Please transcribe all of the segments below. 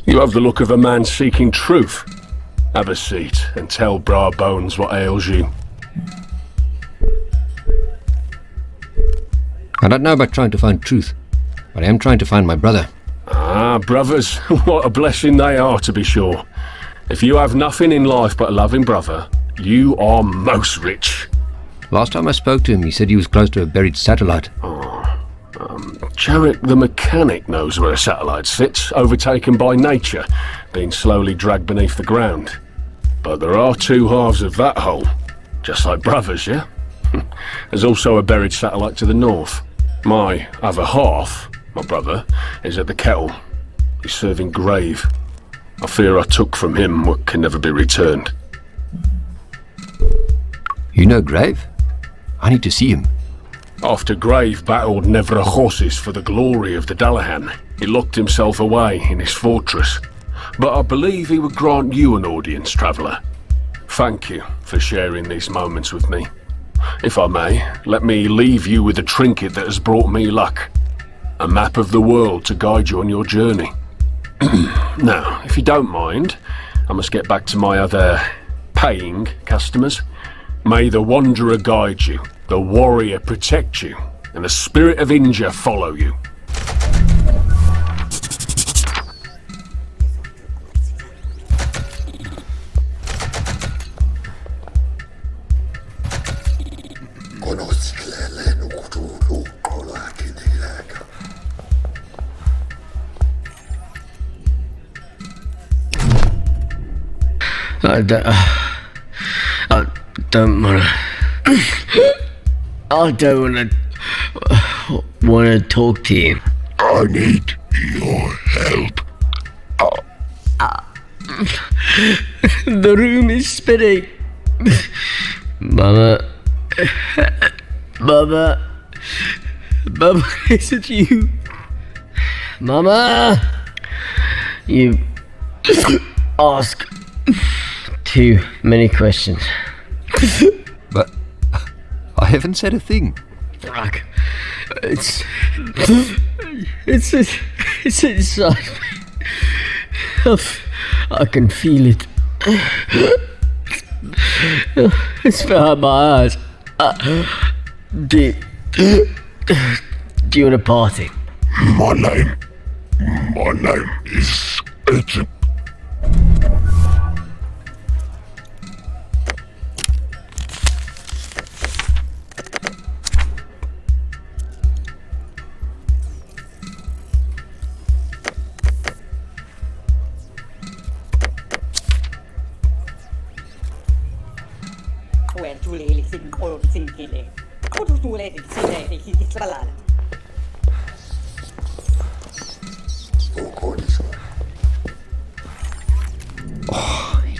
You have the look of a man seeking truth. Have a seat and tell Bra Bones what ails you. I don't know about trying to find truth, but I am trying to find my brother. Ah, brothers, what a blessing they are, to be sure. If you have nothing in life but a loving brother, you are most rich. Last time I spoke to him, he said he was close to a buried satellite. Jarek the mechanic knows where a satellite sits, overtaken by nature, being slowly dragged beneath the ground. But there are two halves of that hole, just like brothers, yeah? There's also a buried satellite to the north. My other half, my brother, is at the kettle. He's serving grave. I fear I took from him what can never be returned. You know Grave? I need to see him. After Grave battled Nevra horses for the glory of the Dalahan, he locked himself away in his fortress. But I believe he would grant you an audience, traveller. Thank you for sharing these moments with me. If I may, let me leave you with a trinket that has brought me luck. A map of the world to guide you on your journey. Now, if you don't mind, I must get back to my other paying customers. May the Wanderer guide you, the Warrior protect you, and the Spirit of Inja follow you. I don't wanna talk to you. I need your help. The room is spinning. Mama, is it you? Mama, you ask too many questions. But I haven't said a thing. Fuck. It's inside me. I can feel it. It's behind my eyes. Do you want a party? My name is Agent.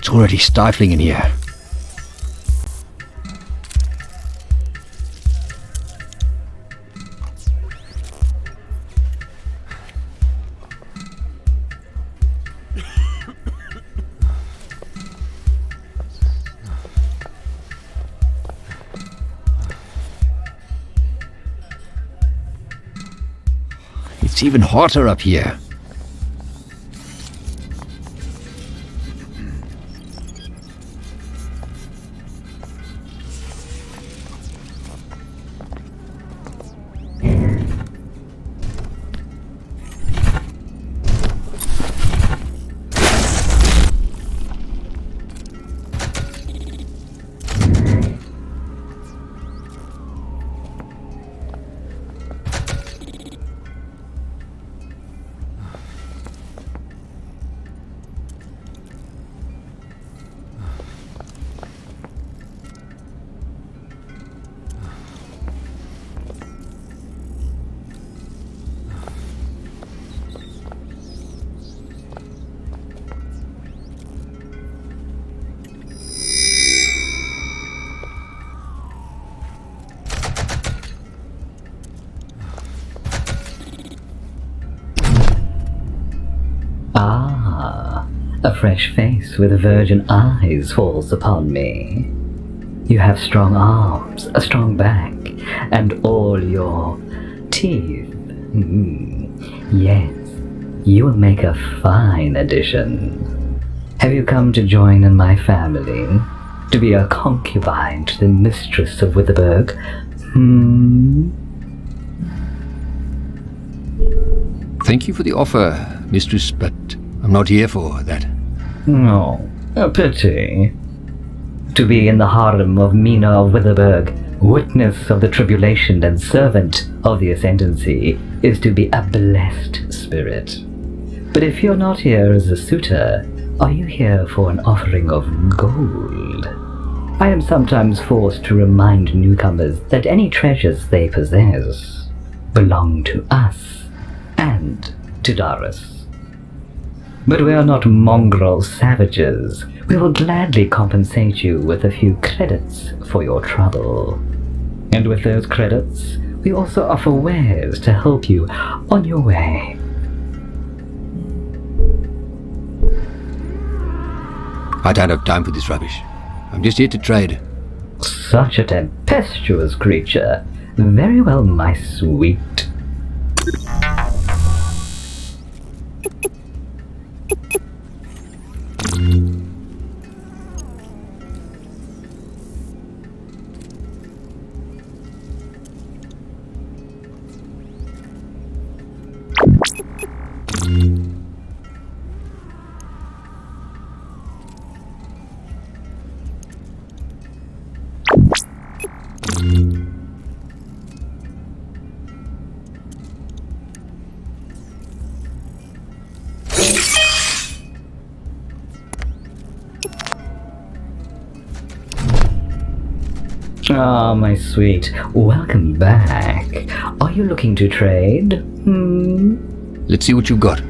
It's already stifling in here. It's even hotter up here. Ah, a fresh face with virgin eyes falls upon me. You have strong arms, a strong back, and all your teeth. Yes, you will make a fine addition. Have you come to join in my family? To be a concubine to the mistress of Witherberg? Thank you for the offer, mistress, but I'm not here for that. Oh, a pity. To be in the harem of Mina of Witherberg, witness of the tribulation and servant of the ascendancy, is to be a blessed spirit. But if you're not here as a suitor, are you here for an offering of gold? I am sometimes forced to remind newcomers that any treasures they possess belong to us and to Doris. But we are not mongrel savages. We will gladly compensate you with a few credits for your trouble. And with those credits, we also offer wares to help you on your way. I don't have time for this rubbish. I'm just here to trade. Such a tempestuous creature. Very well, my sweet. Ah, my sweet, welcome back. Are you looking to trade? Let's see what you've got.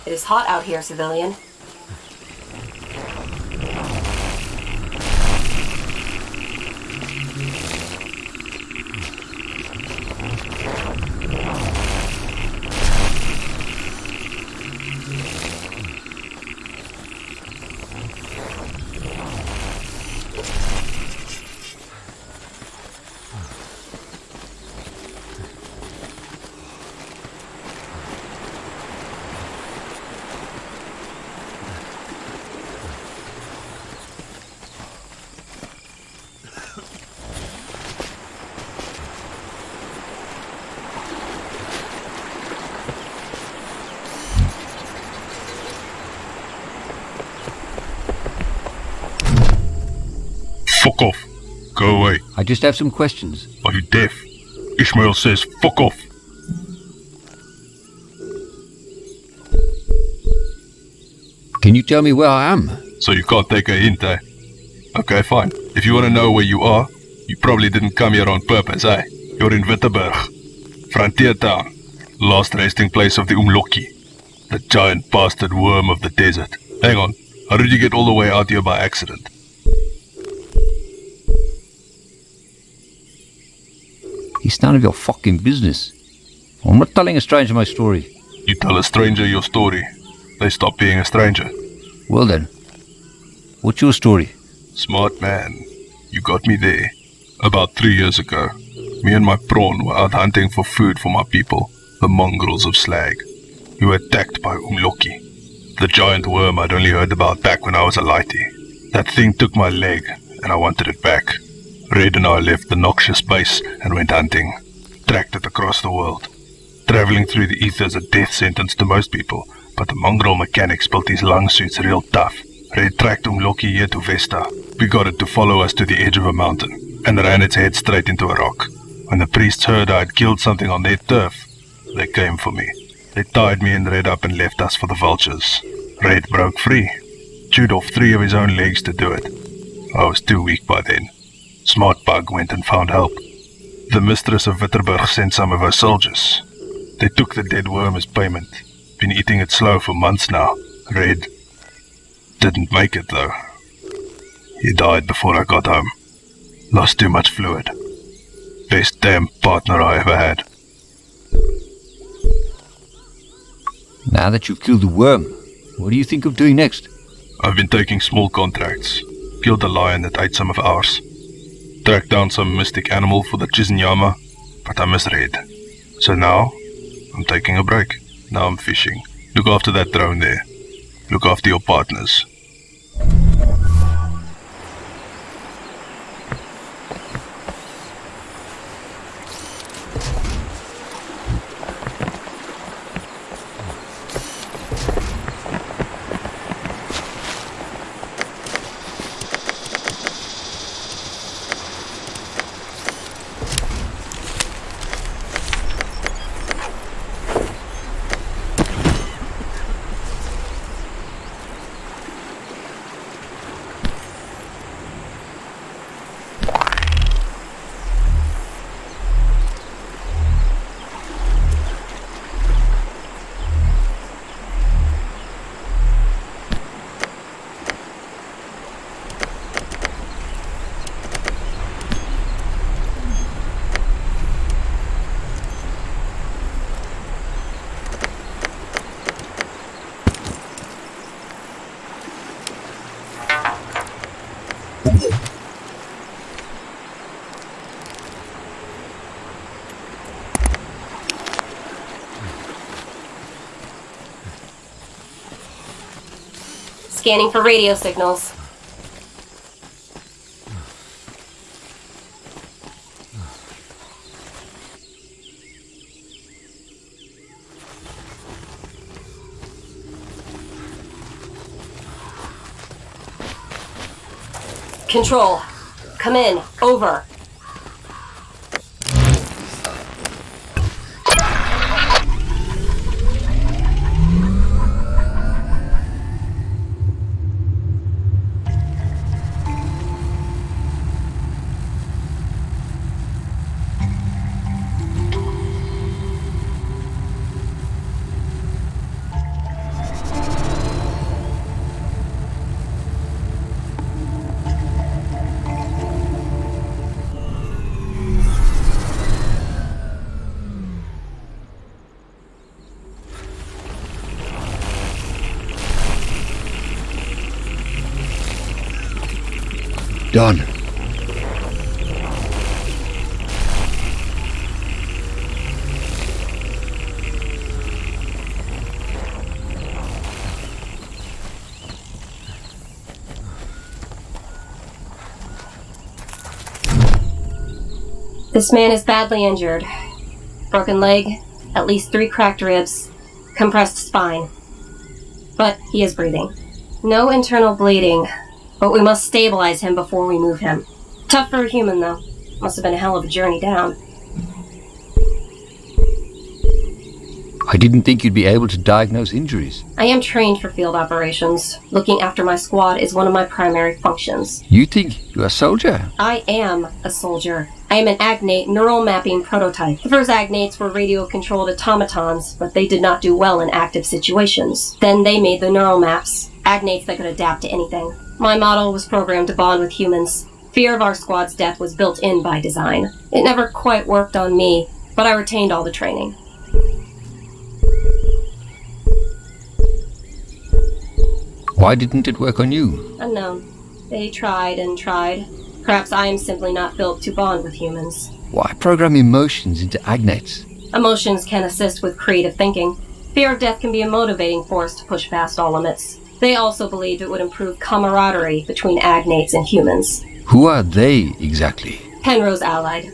It is hot out here, civilian. Go away. I just have some questions. Are you deaf? Ishmael says fuck off. Can you tell me where I am? So you can't take a hint, eh? Okay, fine. If you want to know where you are, you probably didn't come here on purpose, eh? You're in Wittenberg. Frontier town. Last resting place of the Umloki. The giant bastard worm of the desert. Hang on. How did you get all the way out here by accident? It's none of your fucking business. I'm not telling a stranger my story. You tell a stranger your story. They stop being a stranger. Well then, what's your story? Smart man. You got me there. About 3 years ago, me and my prawn were out hunting for food for my people, the mongrels of Slag. We were attacked by Umloki, the giant worm I'd only heard about back when I was a lighty. That thing took my leg, and I wanted it back. Red and I left the noxious base and went hunting. Tracked it across the world. Traveling through the ether is a death sentence to most people, but the mongrel mechanics built these lung suits real tough. Red tracked Umloki here to Vesta. We got it to follow us to the edge of a mountain, and ran its head straight into a rock. When the priests heard I had killed something on their turf, they came for me. They tied me and Red up and left us for the vultures. Red broke free. Chewed off 3 of his own legs to do it. I was too weak by then. Smart Bug went and found help. The mistress of Wittenberg sent some of her soldiers. They took the dead worm as payment. Been eating it slow for months now. Red didn't make it though. He died before I got home. Lost too much fluid. Best damn partner I ever had. Now that you've killed the worm, what do you think of doing next? I've been taking small contracts. Killed a lion that ate some of ours. Tracked down some mystic animal for the Chizinyama, but I misread. So now, I'm taking a break. Now I'm fishing. Look after that drone there. Look after your partners. Scanning for radio signals. Control. Come in. Over. Done. This man is badly injured. Broken leg, at least 3 cracked ribs, compressed spine. But he is breathing. No internal bleeding, but we must stabilize him before we move him. Tough for a human, though. Must have been a hell of a journey down. I didn't think you'd be able to diagnose injuries. I am trained for field operations. Looking after my squad is one of my primary functions. You think you're a soldier? I am a soldier. I am an agnate neural mapping prototype. The first agnates were radio-controlled automatons, but they did not do well in active situations. Then they made the neural maps, agnates that could adapt to anything. My model was programmed to bond with humans. Fear of our squad's death was built in by design. It never quite worked on me, but I retained all the training. Why didn't it work on you? Unknown. They tried and tried. Perhaps I am simply not built to bond with humans. Why program emotions into agnates? Emotions can assist with creative thinking. Fear of death can be a motivating force to push past all limits. They also believed it would improve camaraderie between agnates and humans. Who are they, exactly? Penrose allied.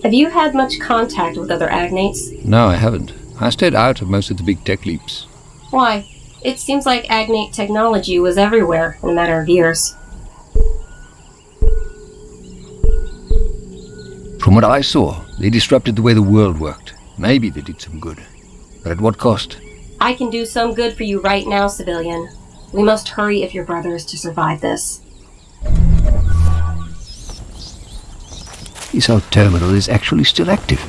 Have you had much contact with other agnates? No, I haven't. I stayed out of most of the big tech leaps. Why? It seems like agnate technology was everywhere in a matter of years. From what I saw, they disrupted the way the world worked. Maybe they did some good. But at what cost? I can do some good for you right now, civilian. We must hurry if your brother is to survive this. This old terminal is actually still active.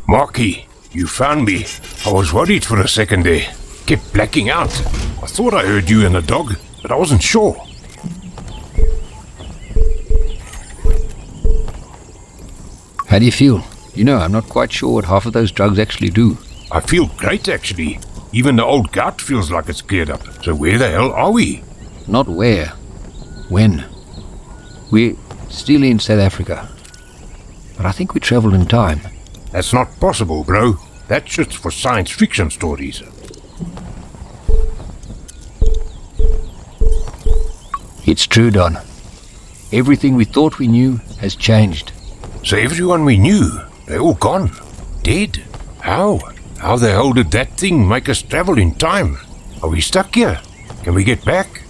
Marky, you found me. I was worried for a second there. Kept blacking out. I thought I heard you and the dog, but I wasn't sure. How do you feel? You know, I'm not quite sure what half of those drugs actually do. I feel great, actually. Even the old gut feels like it's cleared up. So where the hell are we? Not where. When. We're still in South Africa. But I think we traveled in time. That's not possible, bro. That's just for science fiction stories. It's true, Don. Everything we thought we knew has changed. So everyone we knew, they're all gone. Dead. How? How the hell did that thing make us travel in time? Are we stuck here? Can we get back?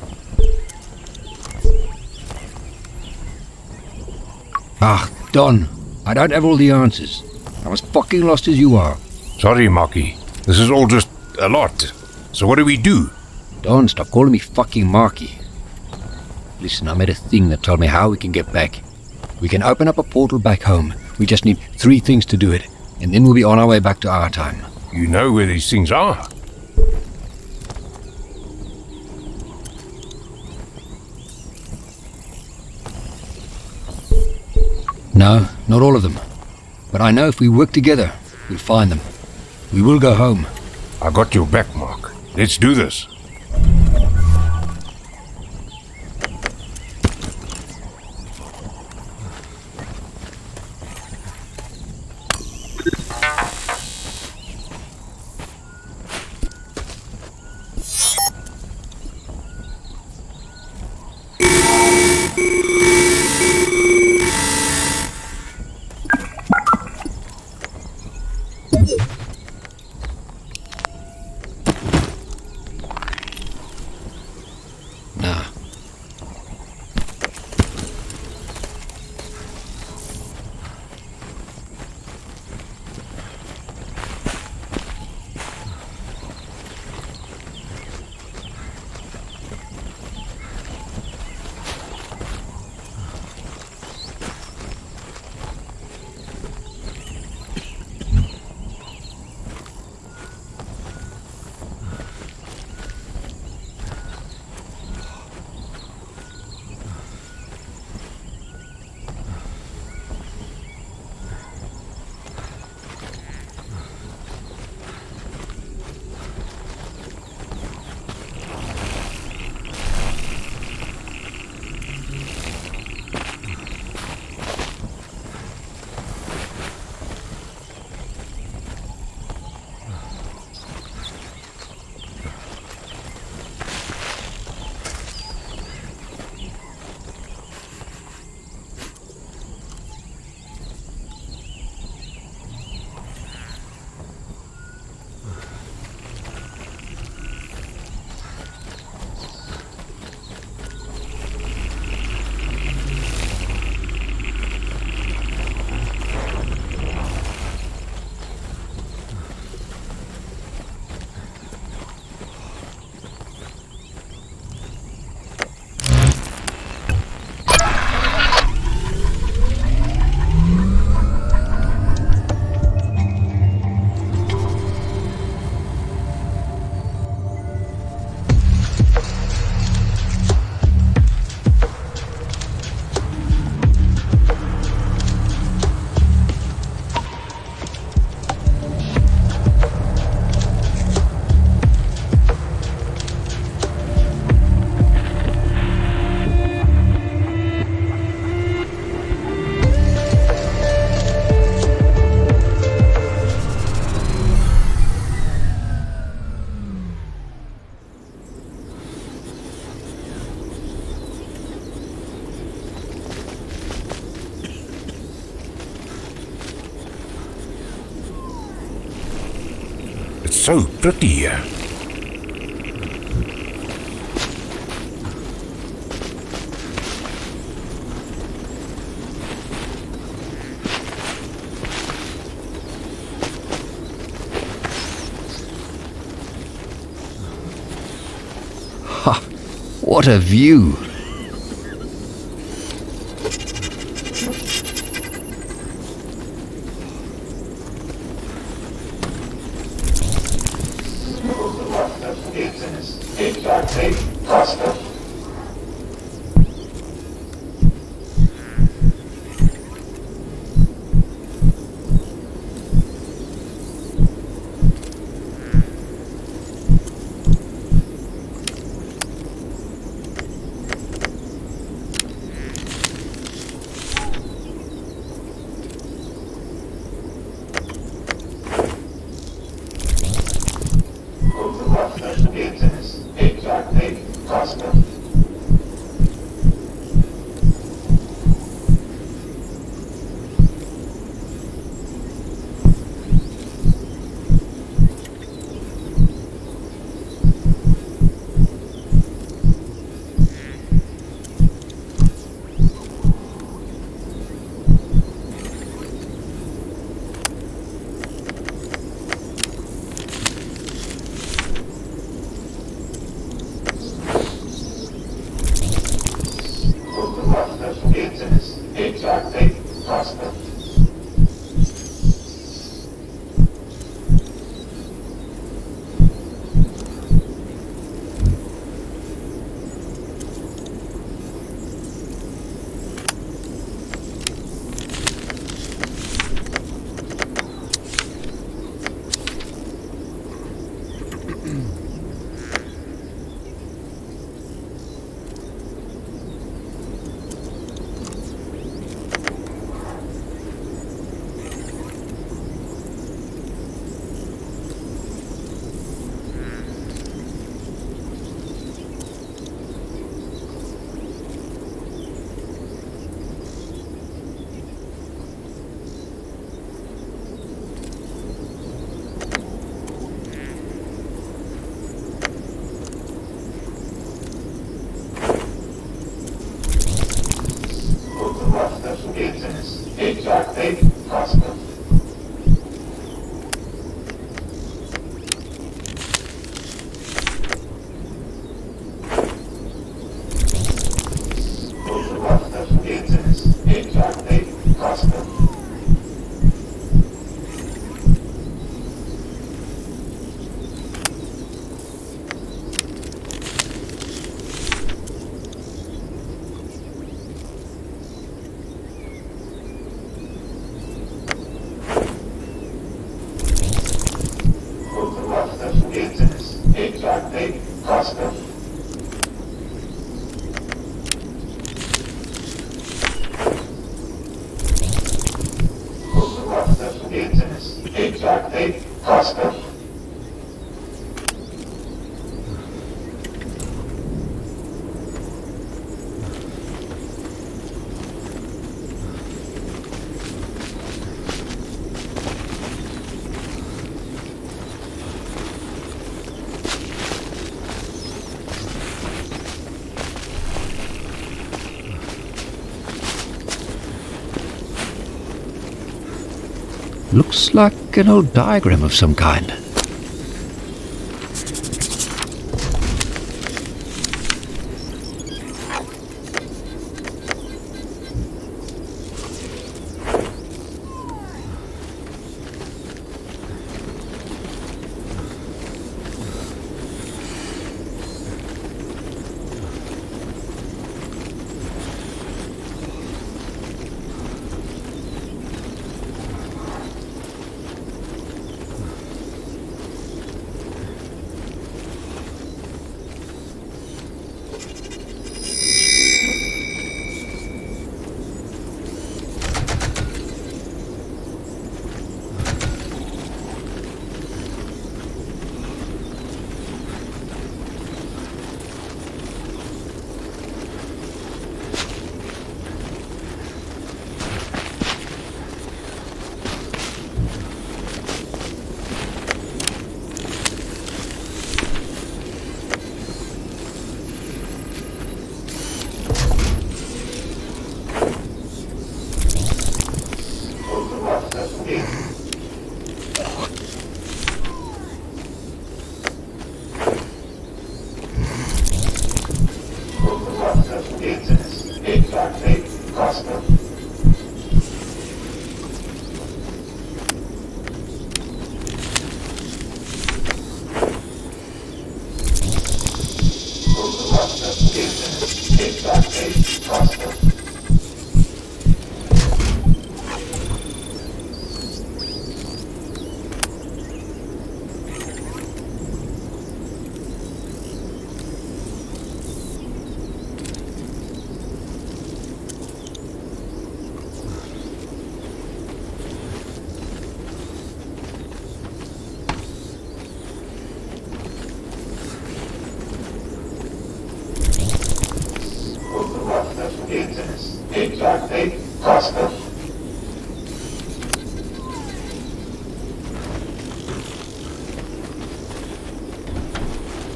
Ah, Don, I don't have all the answers. I'm as fucking lost as you are. Sorry, Marky. This is all just a lot. So what do we do? Don, stop calling me fucking Marky. Listen, I made a thing that told me how we can get back. We can open up a portal back home. We just need 3 things to do it, and then we'll be on our way back to our time. You know where these things are? No, not all of them. But I know if we work together, we'll find them. We will go home. I got your back, Mark. Let's do this. It's so pretty here. What a view! Looks like an old diagram of some kind.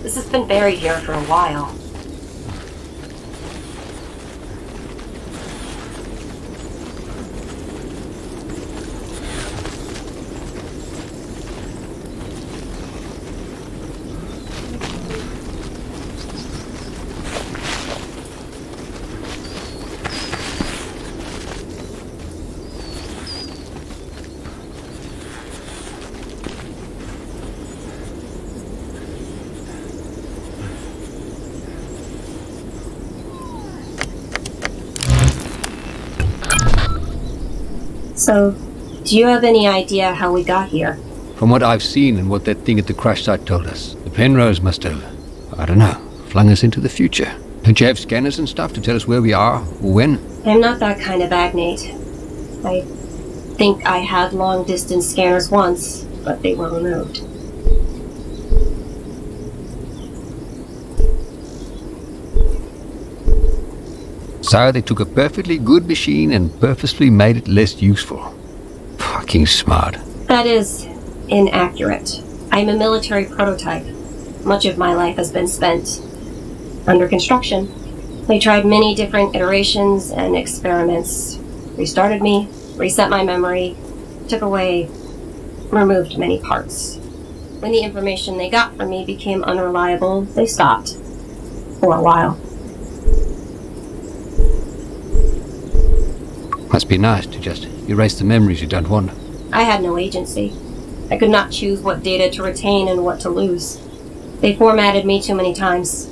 This has been buried here for a while. So, do you have any idea how we got here? From what I've seen and what that thing at the crash site told us, the Penrose must have, I don't know, flung us into the future. Don't you have scanners and stuff to tell us where we are or when? I'm not that kind of agnate. I think I had long-distance scanners once, but they were removed. So they took a perfectly good machine and purposely made it less useful. Fucking smart. That is inaccurate. I'm a military prototype. Much of my life has been spent under construction. They tried many different iterations and experiments. Restarted me, reset my memory, took away, removed many parts. When the information they got from me became unreliable, they stopped. For a while. Must be nice to just erase the memories you don't want. I had no agency. I could not choose what data to retain and what to lose. They formatted me too many times.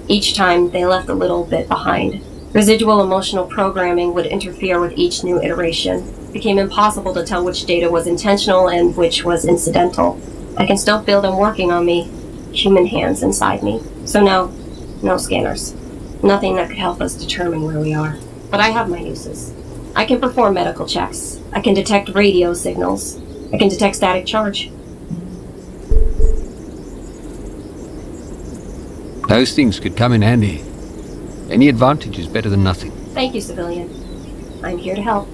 Each time, they left a little bit behind. Residual emotional programming would interfere with each new iteration. It became impossible to tell which data was intentional and which was incidental. I can still feel them working on me. Human hands inside me. So no scanners. Nothing that could help us determine where we are. But I have my uses. I can perform medical checks. I can detect radio signals. I can detect static charge. Those things could come in handy. Any advantage is better than nothing. Thank you, civilian. I'm here to help.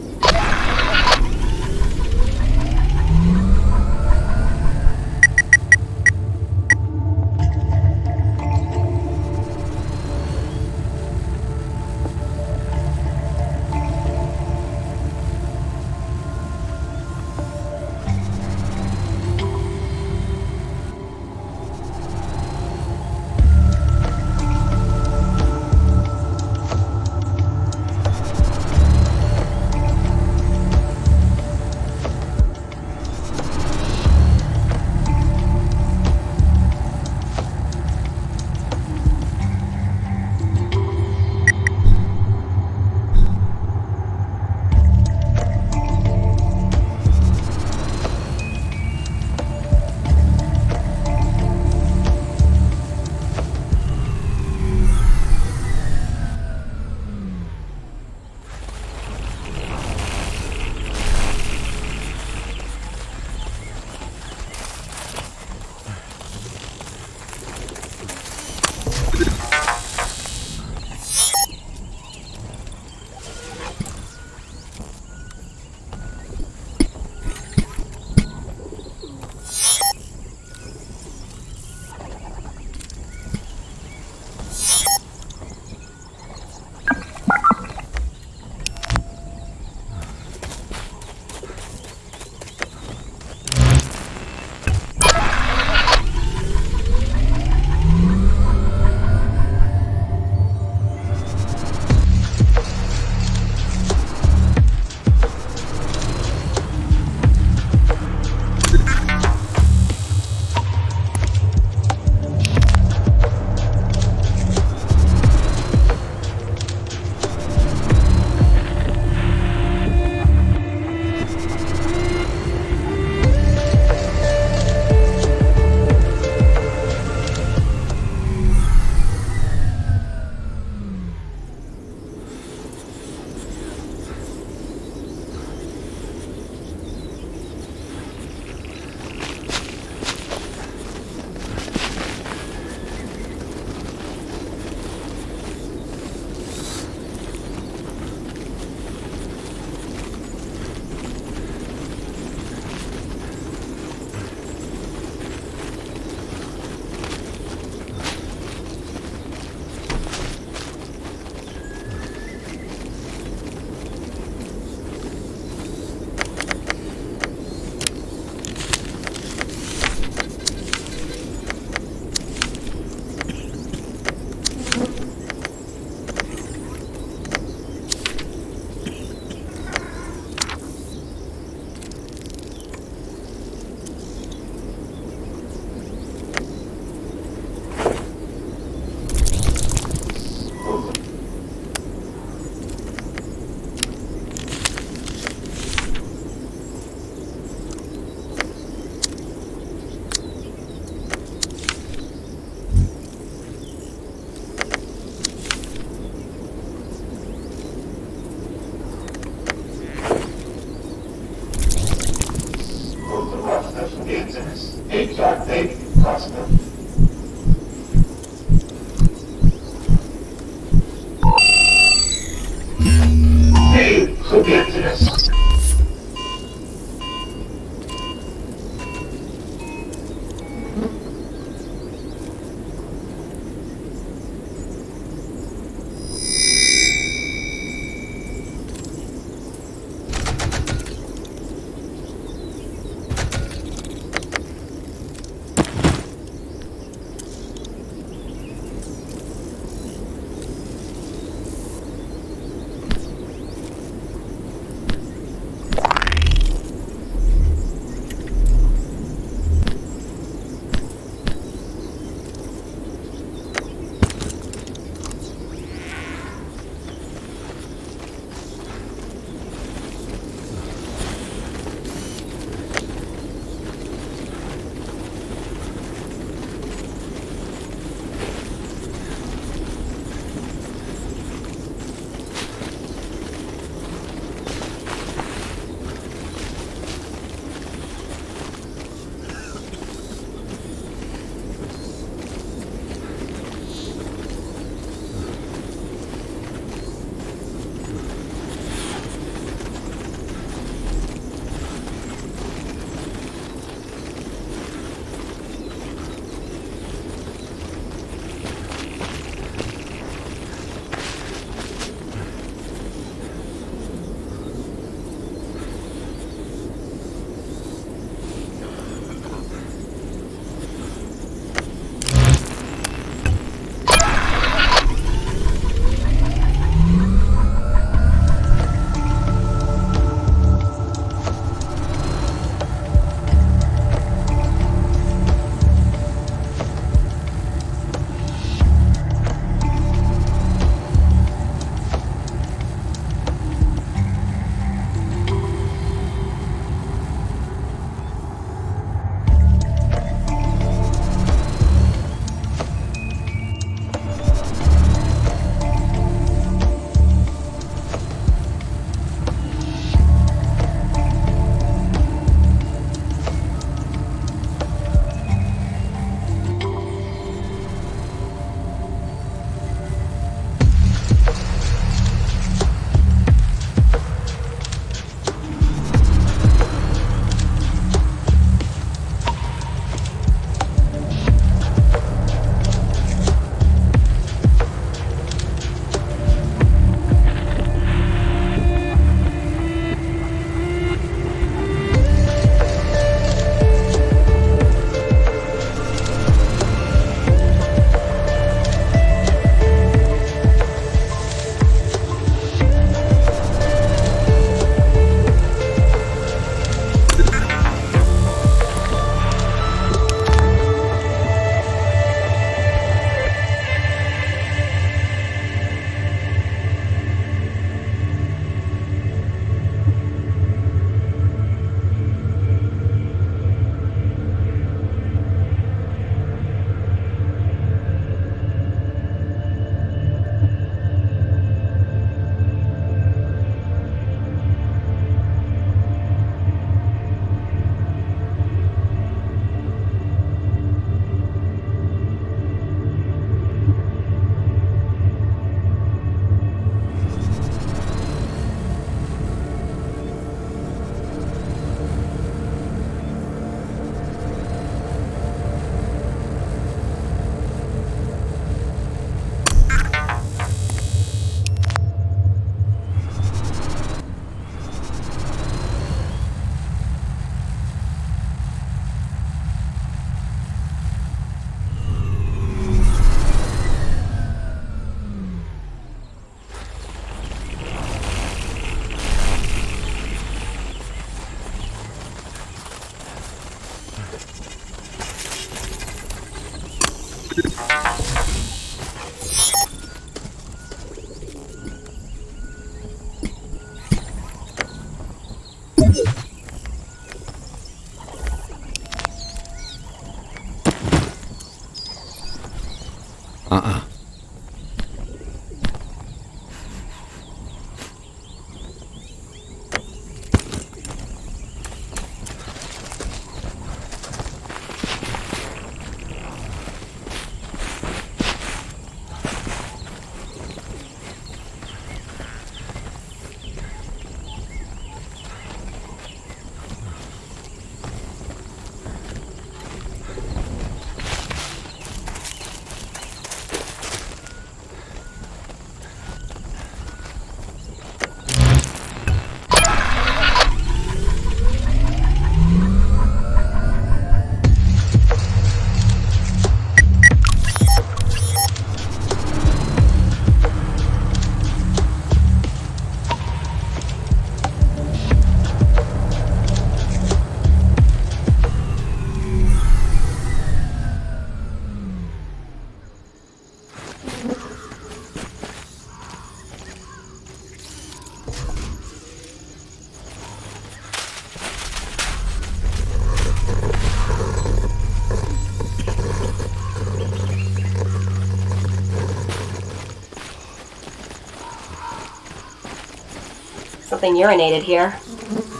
something urinated here.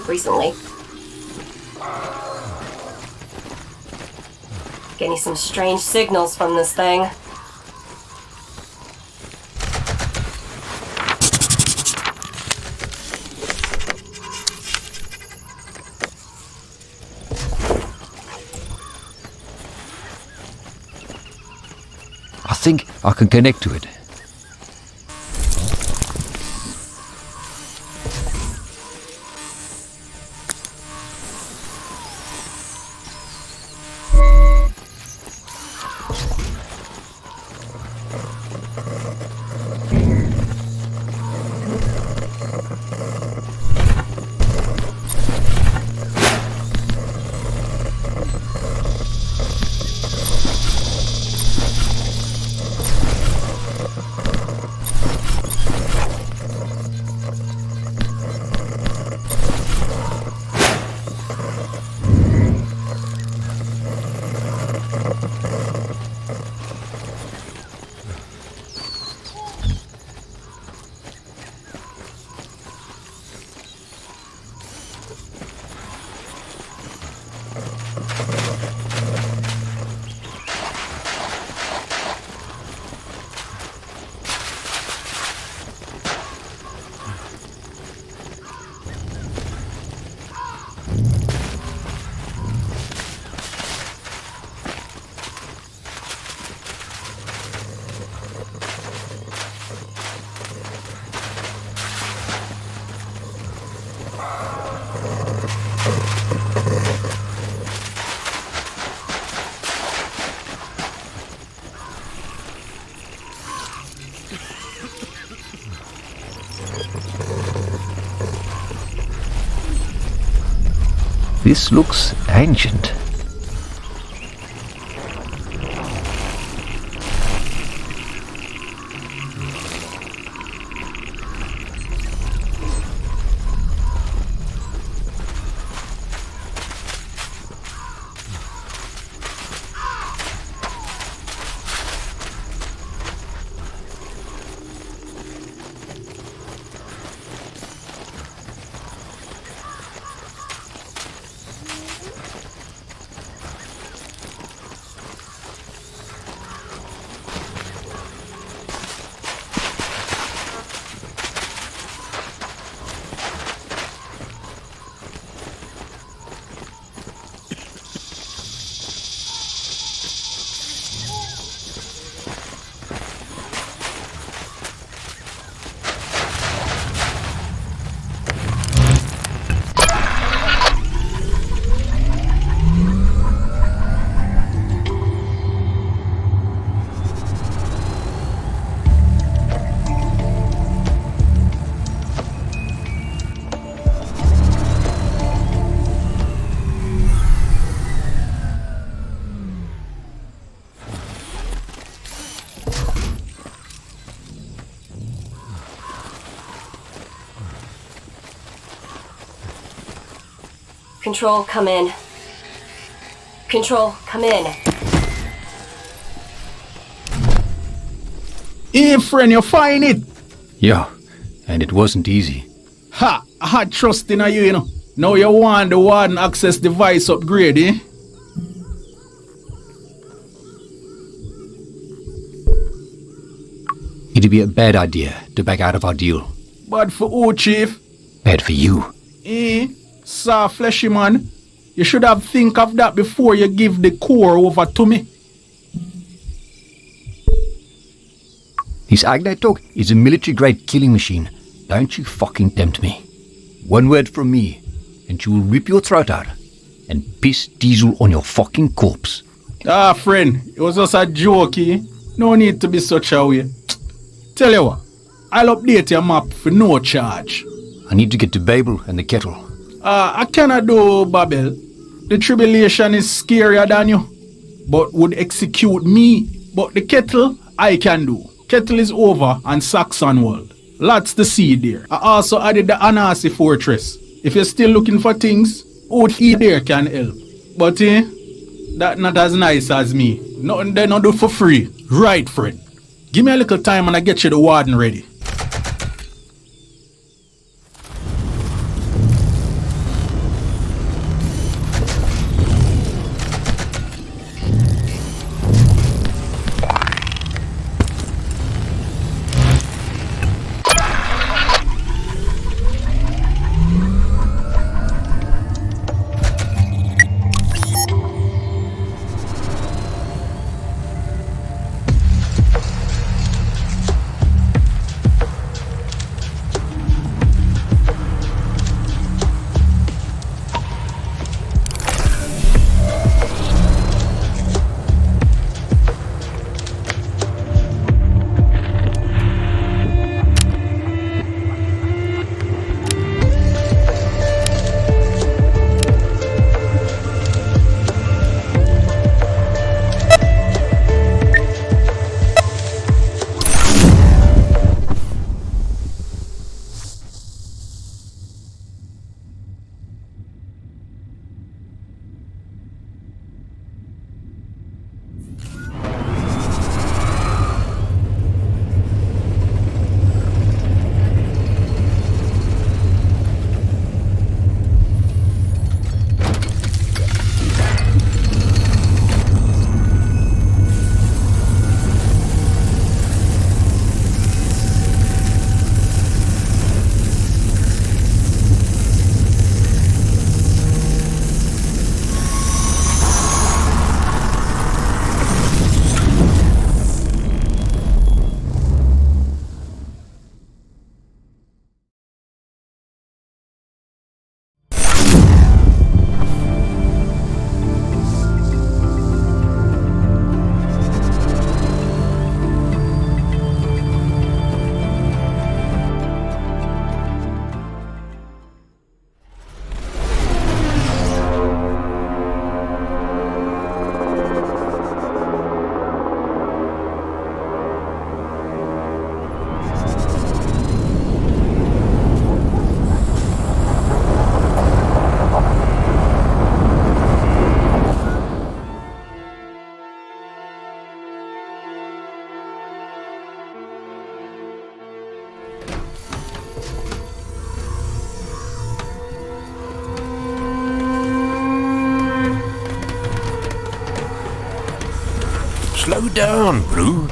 Recently. Getting some strange signals from this thing. I think I can connect to it. This looks ancient. Control, come in. Control, come in. Hey friend, you find it? Yeah, and it wasn't easy. Ha! I had trust in you, you know. Now you want the warden access device upgrade, eh? It'd be a bad idea to back out of our deal. Bad for who, Chief? Bad for you. Eh? Soft fleshy man. You should have think of that before you give the core over to me. This Agnate dog is a military-grade killing machine. Don't you fucking tempt me. One word from me, and she will rip your throat out and piss diesel on your fucking corpse. Ah, friend, it was just a joke, eh? No need to be such a way. Tell you what, I'll update your map for no charge. I need to get to Babel and the kettle. I cannot do, Babel. The tribulation is scarier than you, but would execute me. But the kettle, I can do. Kettle is over on Saxon world. Lots to see there. I also added the Anasi fortress. If you're still looking for things, out here there can help. But that not as nice as me. Nothing they not do for free. Right, friend. Give me a little time and I get you the warden ready. Slow down, bro.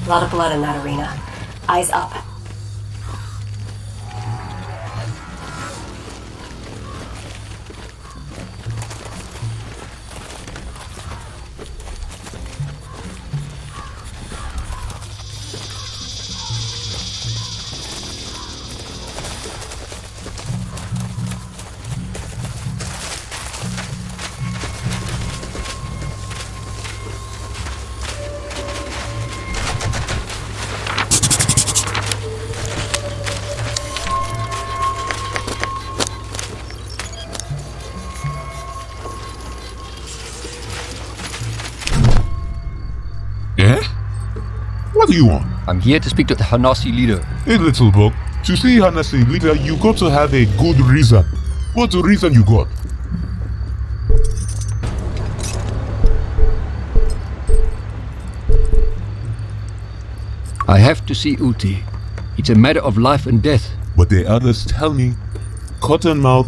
A lot of blood in that arena. Eyes up. Yeah? What do you want? I'm here to speak to the Hanasi leader. Hey, little bug. To see Hanasi leader, you got to have a good reason. What's the reason you got? I have to see Uti. It's a matter of life and death. But the others tell me, Cottonmouth,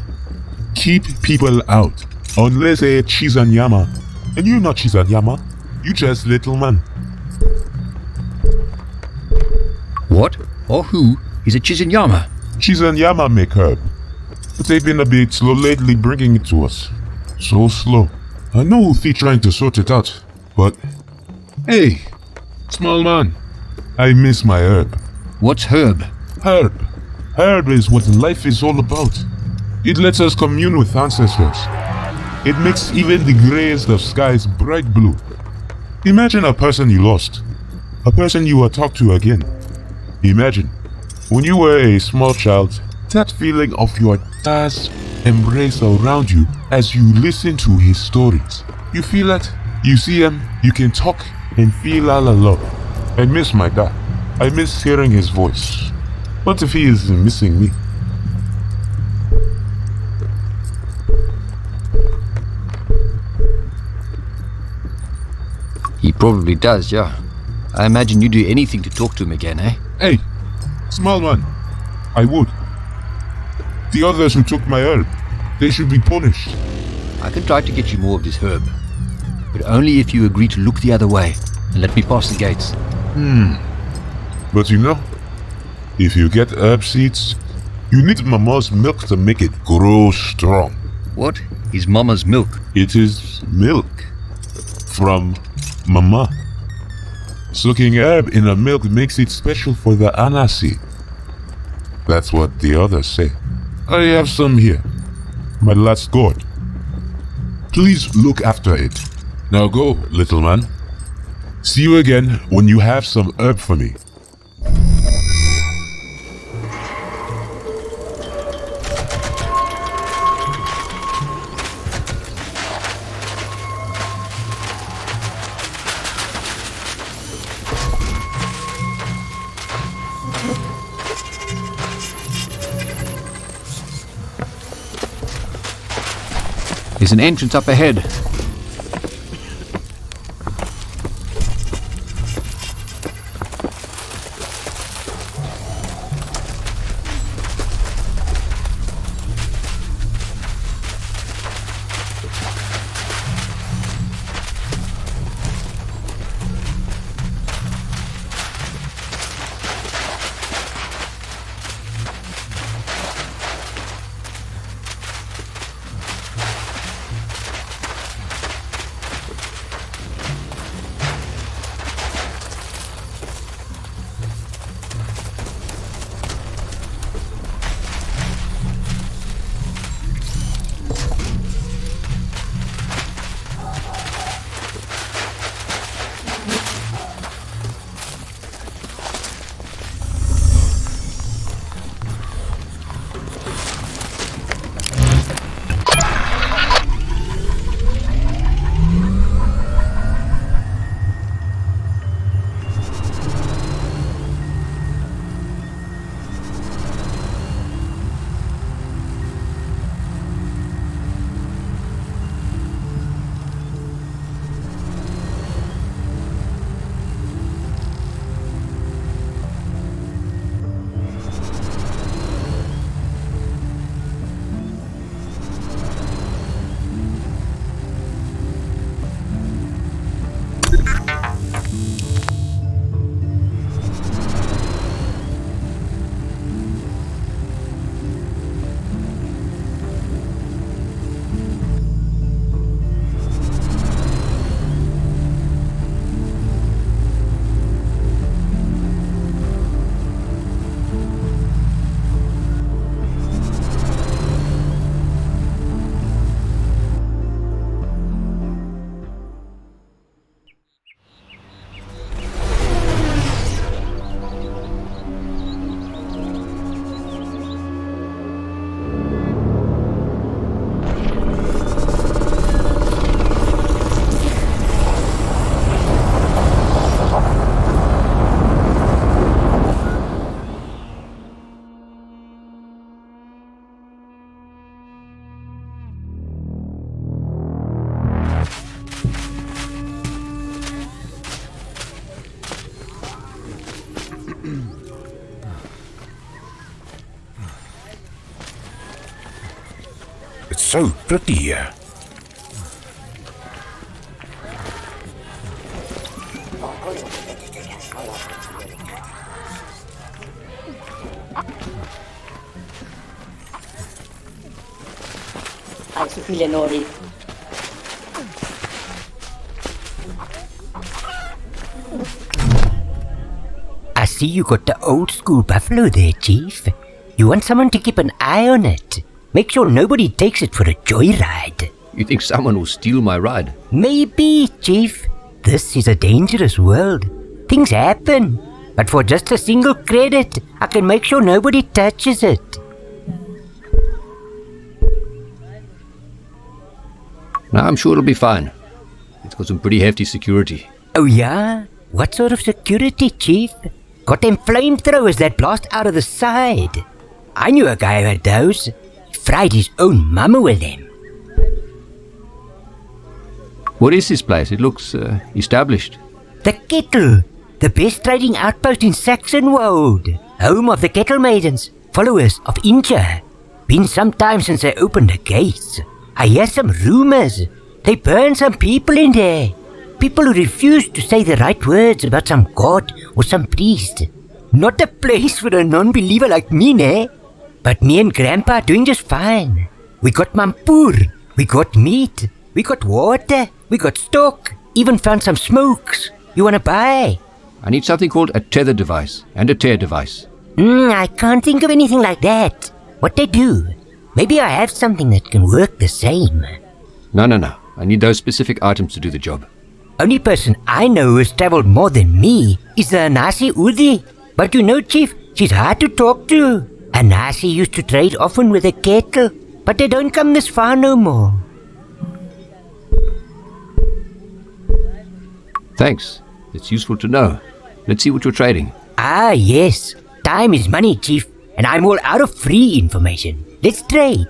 keep people out. Unless they're Chizanyama. And you're not Chizanyama. You just little man. What or who is a Chizinyama? Chizanyama make herb. But they've been a bit slow lately bringing it to us. So slow. I know Uthi trying to sort it out. But, hey, small man. I miss my herb. What's herb? Herb. Herb is what life is all about. It lets us commune with ancestors. It makes even the greyest of skies bright blue. Imagine a person you lost. A person you will talk to again. Imagine, when you were a small child, that feeling of your dad's embrace around you as you listen to his stories. You feel it, you see him, you can talk and feel all alone. I miss my dad. I miss hearing his voice. What if he is missing me? He probably does, yeah. I imagine you'd do anything to talk to him again, eh? Hey, small man, I would. The others who took my herb, they should be punished. I can try to get you more of this herb. But only if you agree to look the other way and let me pass the gates. But you know, if you get herb seeds, you need Mama's milk to make it grow strong. What is Mama's milk? It is milk from Mama. Soaking herb in a milk makes it special for the Anasi. That's what the others say. I have some here. My last gourd. Please look after it. Now go, little man. See you again when you have some herb for me. There's an entrance up ahead. so pretty here. I see you got the old school buffalo there, Chief. You want someone to keep an eye on it. Make sure nobody takes it for a joyride. You think someone will steal my ride? Maybe, Chief. This is a dangerous world. Things happen. But for just a single credit, I can make sure nobody touches it. No, I'm sure it'll be fine. It's got some pretty hefty security. Oh yeah? What sort of security, Chief? Got them flamethrowers that blast out of the side. I knew a guy who had those. He fried his own mama with them. What is this place? It looks established. The Kettle, the best trading outpost in Saxonwold. Home of the Kettle Maidens, followers of Inja. Been some time since they opened the gates. I hear some rumors. They burned some people in there. People who refused to say the right words about some god or some priest. Not a place for a non-believer like me, ne? But me and Grandpa are doing just fine. We got mampur, we got meat, we got water, we got stock, even found some smokes. You wanna buy? I need something called a tether device and a tear device. I can't think of anything like that. What they do? Maybe I have something that can work the same. No. I need those specific items to do the job. Only person I know who has traveled more than me is the Anasi Udi. But you know, Chief, she's hard to talk to. Anasi used to trade often with a Kettle, but they don't come this far no more. Thanks. It's useful to know. Let's see what you're trading. Ah, yes. Time is money, Chief, and I'm all out of free information. Let's trade.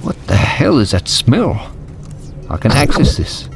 What the hell is that smell? I can access this.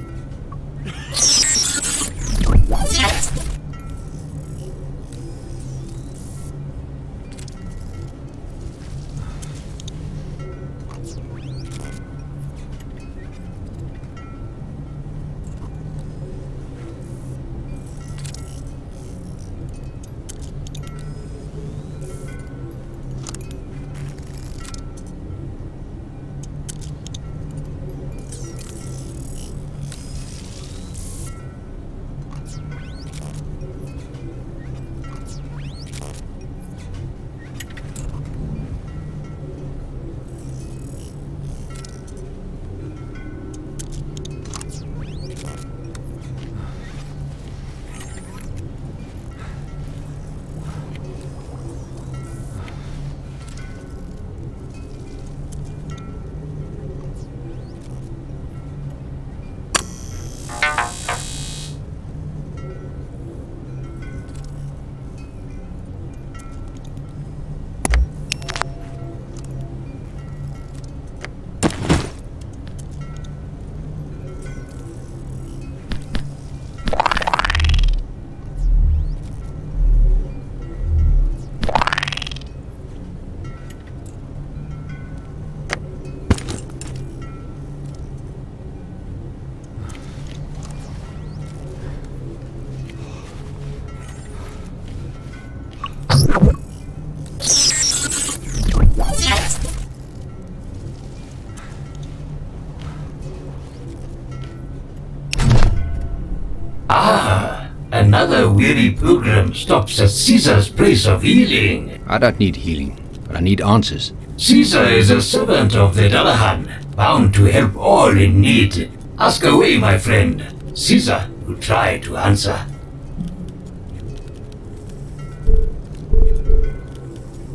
another weary pilgrim stops at Caesar's place of healing. I don't need healing, but I need answers. Caesar is a servant of the Dullahan, bound to help all in need. Ask away, my friend. Caesar will try to answer.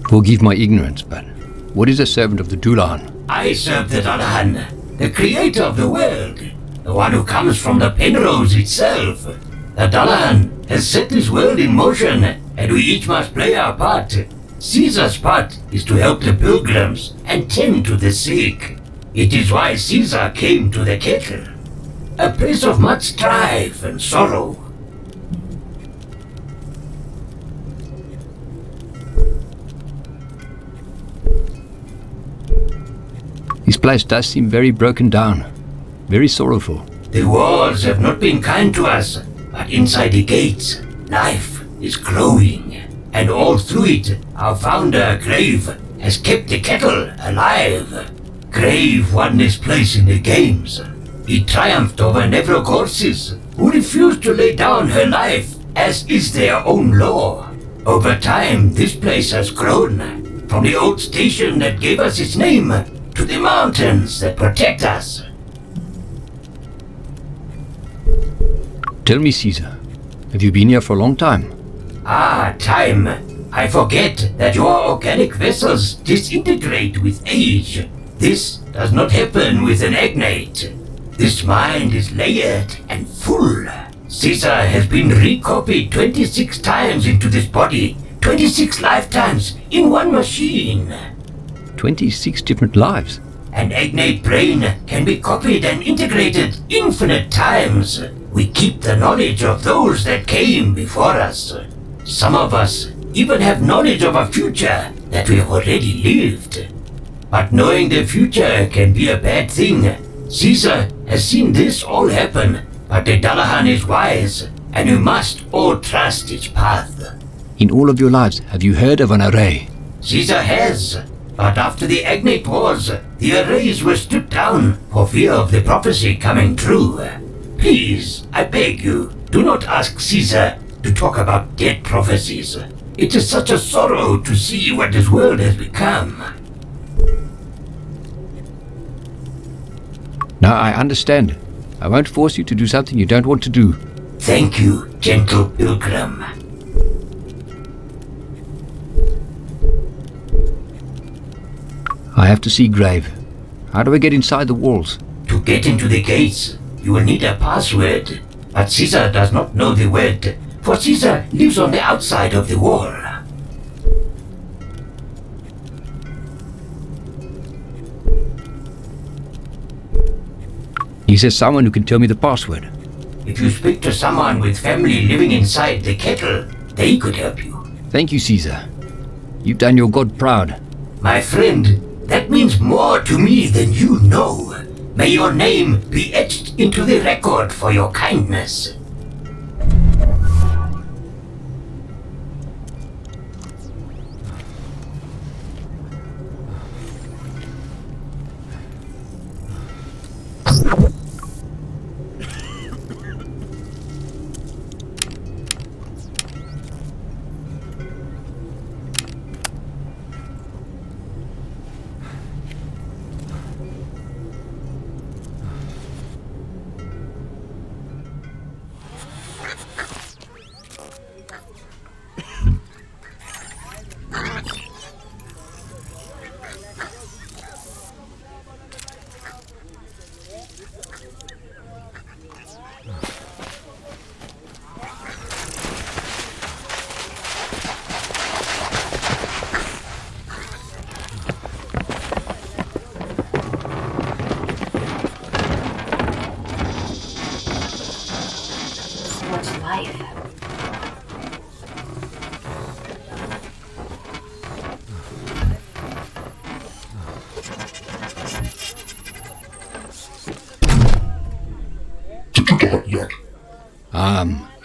Forgive my ignorance, but what is a servant of the Dullahan? I serve the Dullahan, the creator of the world, the one who comes from the Penrose itself. The Dullahan has set this world in motion, and we each must play our part. Caesar's part is to help the pilgrims and tend to the sick. It is why Caesar came to the kettle, a place of much strife and sorrow. This place does seem very broken down, very sorrowful. The walls have not been kind to us, but inside the gates, life is growing. And all through it, our founder, Grave, has kept the kettle alive. Grave won this place in the games. He triumphed over Nevrogorsis, who refused to lay down her life, as is their own law. Over time, this place has grown, from the old station that gave us its name, to the mountains that protect us. Tell me, Caesar, have you been here for a long time? Ah, time. I forget that your organic vessels disintegrate with age. This does not happen with an agnate. This mind is layered and full. Caesar has been recopied 26 times into this body, 26 lifetimes in one machine. 26 different lives. An agnate brain can be copied and integrated infinite times. We keep the knowledge of those that came before us. Some of us even have knowledge of a future that we have already lived. But knowing the future can be a bad thing. Caesar has seen this all happen, but the Dullahan is wise, and we must all trust its path. In all of your lives, have you heard of an array? Caesar has, but after the Agnate Wars, the arrays were stripped down for fear of the prophecy coming true. Please, I beg you, do not ask Caesar to talk about dead prophecies. It is such a sorrow to see what this world has become. Now I understand. I won't force you to do something you don't want to do. Thank you, gentle pilgrim. I have to see Grave. How do I get inside the walls? To get into the gates, you will need a password. But Caesar does not know the word, for Caesar lives on the outside of the wall. He says someone who can tell me the password. If you speak to someone with family living inside the kettle, they could help you. Thank you, Caesar. You've done your god proud. My friend, that means more to me than you know. May your name be etched into the record for your kindness.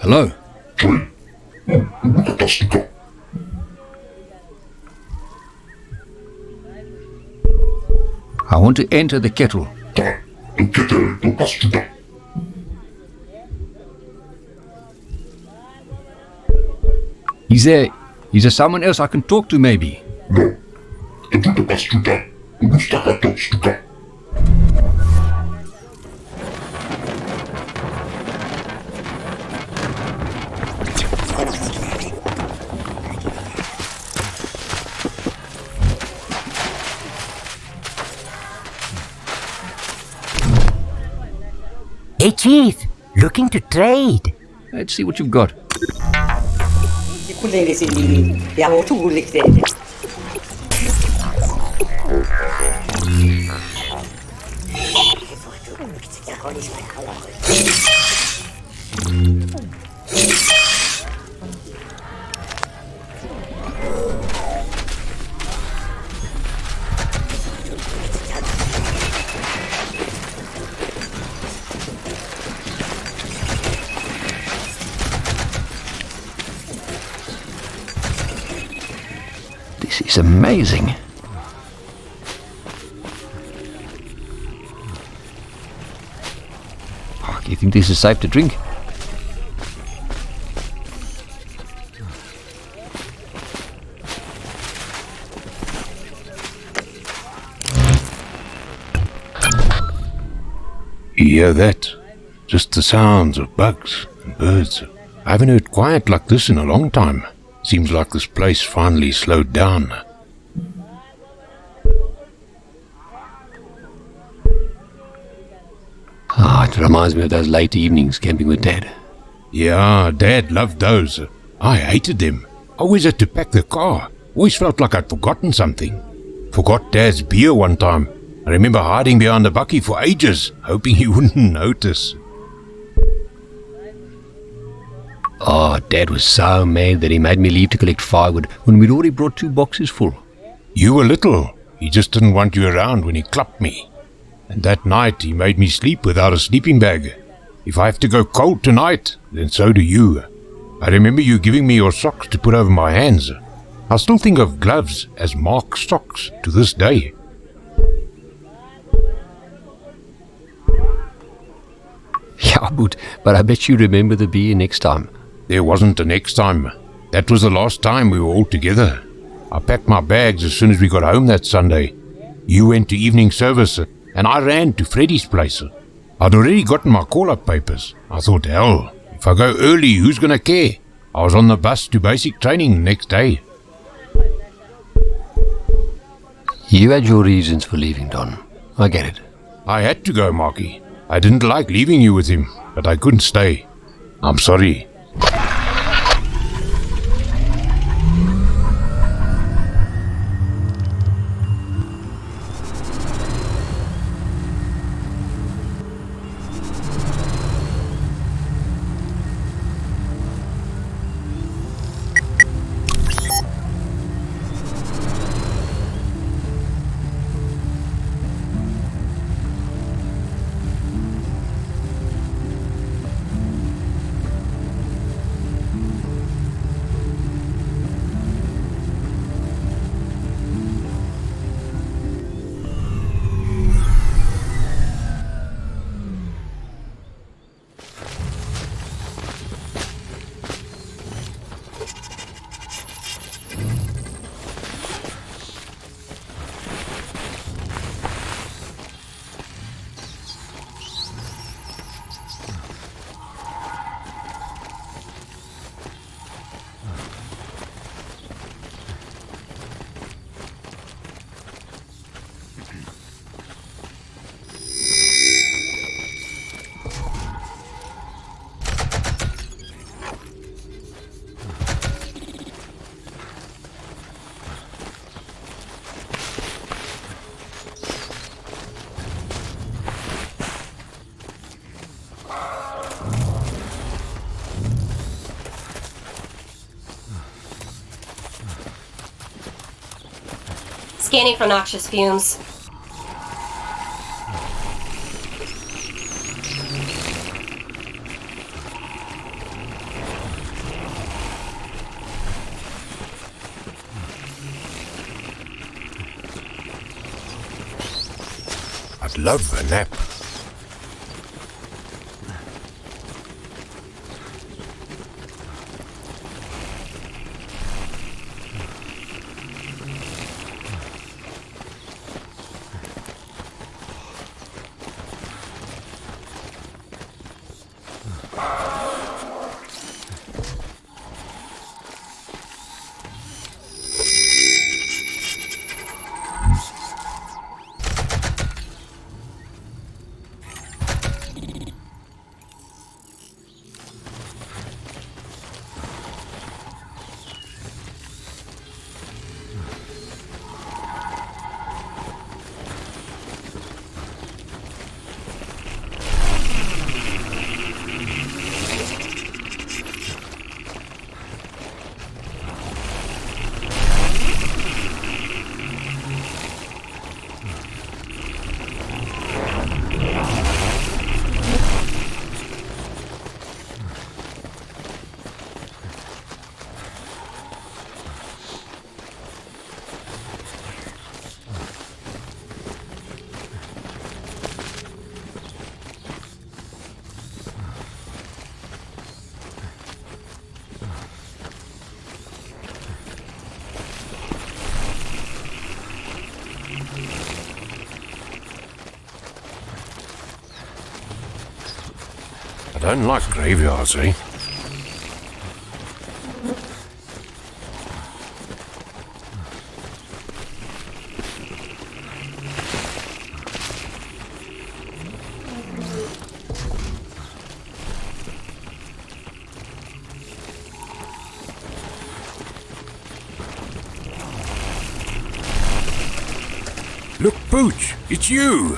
Hello? I want to enter the kettle. Is there someone else I can talk to, maybe? Hey, Chief, looking to trade. Let's see what you've got. This is amazing. Fuck, you think this is safe to drink? You hear that? Just the sounds of bugs and birds. I haven't heard quiet like this in a long time. Seems like this place finally slowed down. It reminds me of those late evenings camping with Dad. Yeah, Dad loved those. I hated them. Always had to pack the car. Always felt like I'd forgotten something. Forgot Dad's beer one time. I remember hiding behind the bucky for ages, hoping he wouldn't notice. Oh, Dad was so mad that he made me leave to collect firewood when we'd already brought 2 boxes full. You were little. He just didn't want you around when he clubbed me. And that night he made me sleep without a sleeping bag. If I have to go cold tonight, then so do you. I remember you giving me your socks to put over my hands. I still think of gloves as Mark's socks to this day. Yeah, but I bet you remember the beer next time. There wasn't a next time. That was the last time we were all together. I packed my bags as soon as we got home that Sunday. You went to evening service and I ran to Freddy's place. I'd already gotten my call-up papers. I thought, hell, if I go early, who's gonna care? I was on the bus to basic training the next day. You had your reasons for leaving, Don. I get it. I had to go, Marky. I didn't like leaving you with him, but I couldn't stay. I'm sorry. Scanning for noxious fumes. I'd love a nap. Don't like graveyards, eh? Look, Pooch, it's you!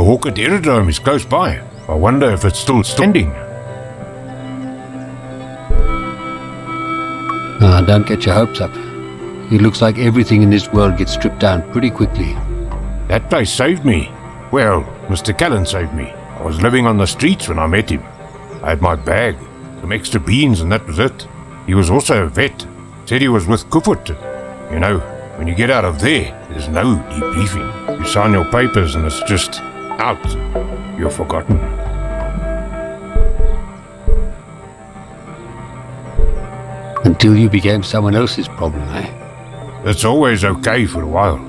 Hawkett Aerodrome is close by. I wonder if it's still standing. Don't get your hopes up. It looks like everything in this world gets stripped down pretty quickly. That place saved me. Well, Mr. Callan saved me. I was living on the streets when I met him. I had my bag, some extra beans, and that was it. He was also a vet. Said he was with Kufut. You know, when you get out of there's no debriefing. You sign your papers and it's just out. You're forgotten. Until you became someone else's problem, eh? It's always okay for a while.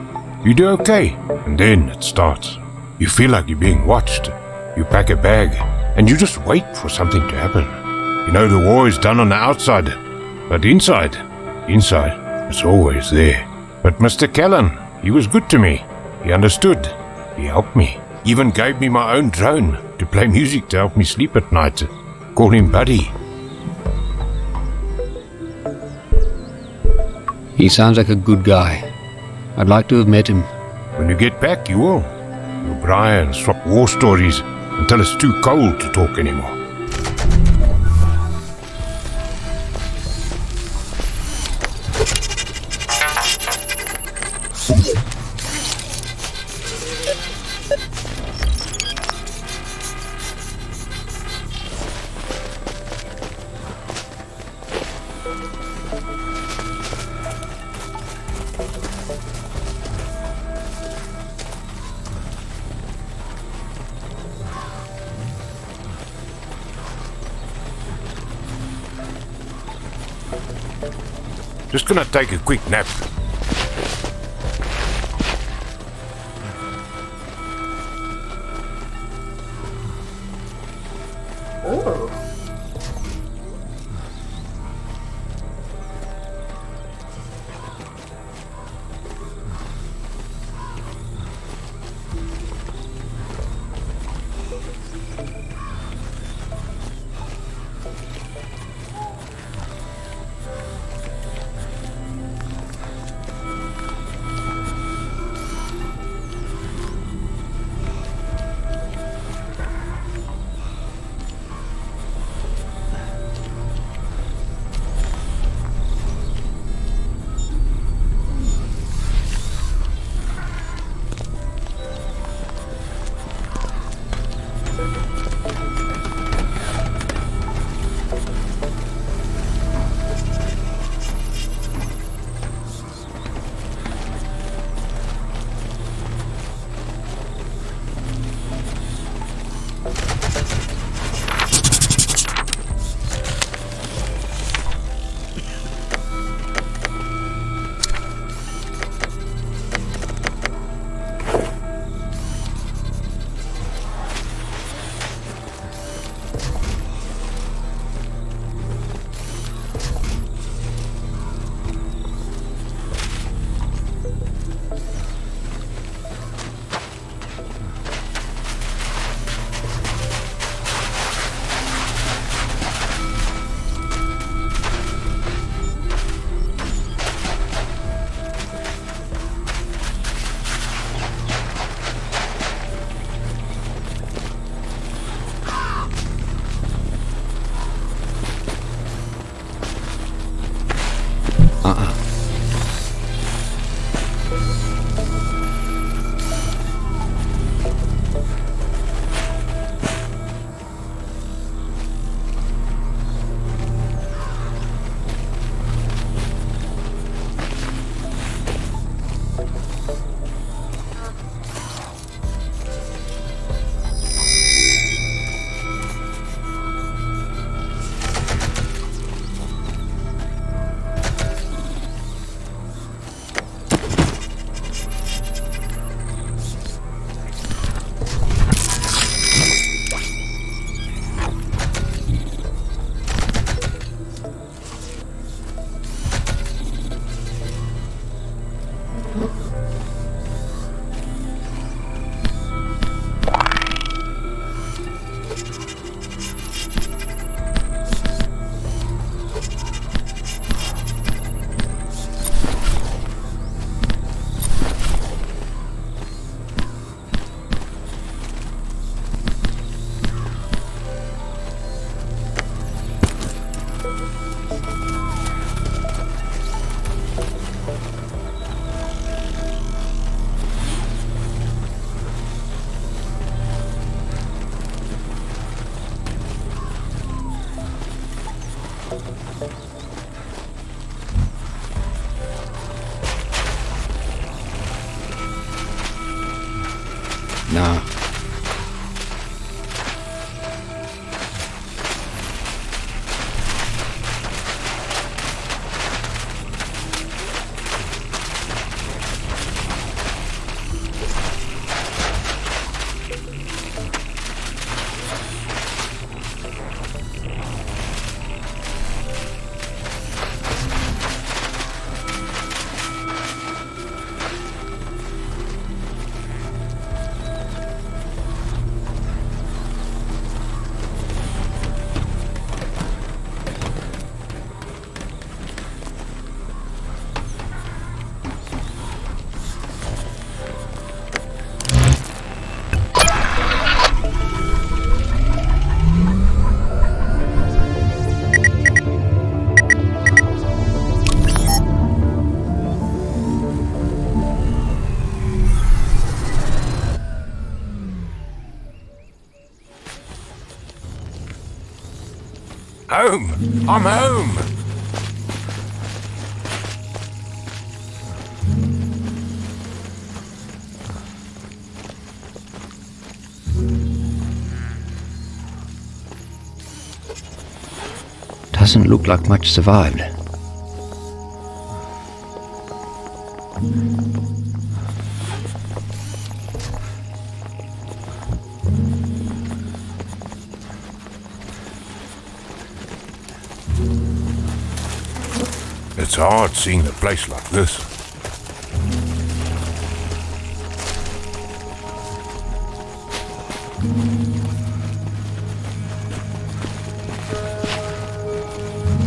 You do okay, and then it starts. You feel like you're being watched. You pack a bag, and you just wait for something to happen. You know the war is done on the outside, but inside, it's always there. But Mr. Callan, he was good to me. He understood. He helped me. Even gave me my own drone to play music to help me sleep at night. Call him Buddy. He sounds like a good guy. I'd like to have met him. When you get back, you will. We'll braai and swap war stories until it's too cold to talk anymore. Just gonna take a quick nap. No. Home! I'm home! Doesn't look like much survived. It's hard seeing a place like this.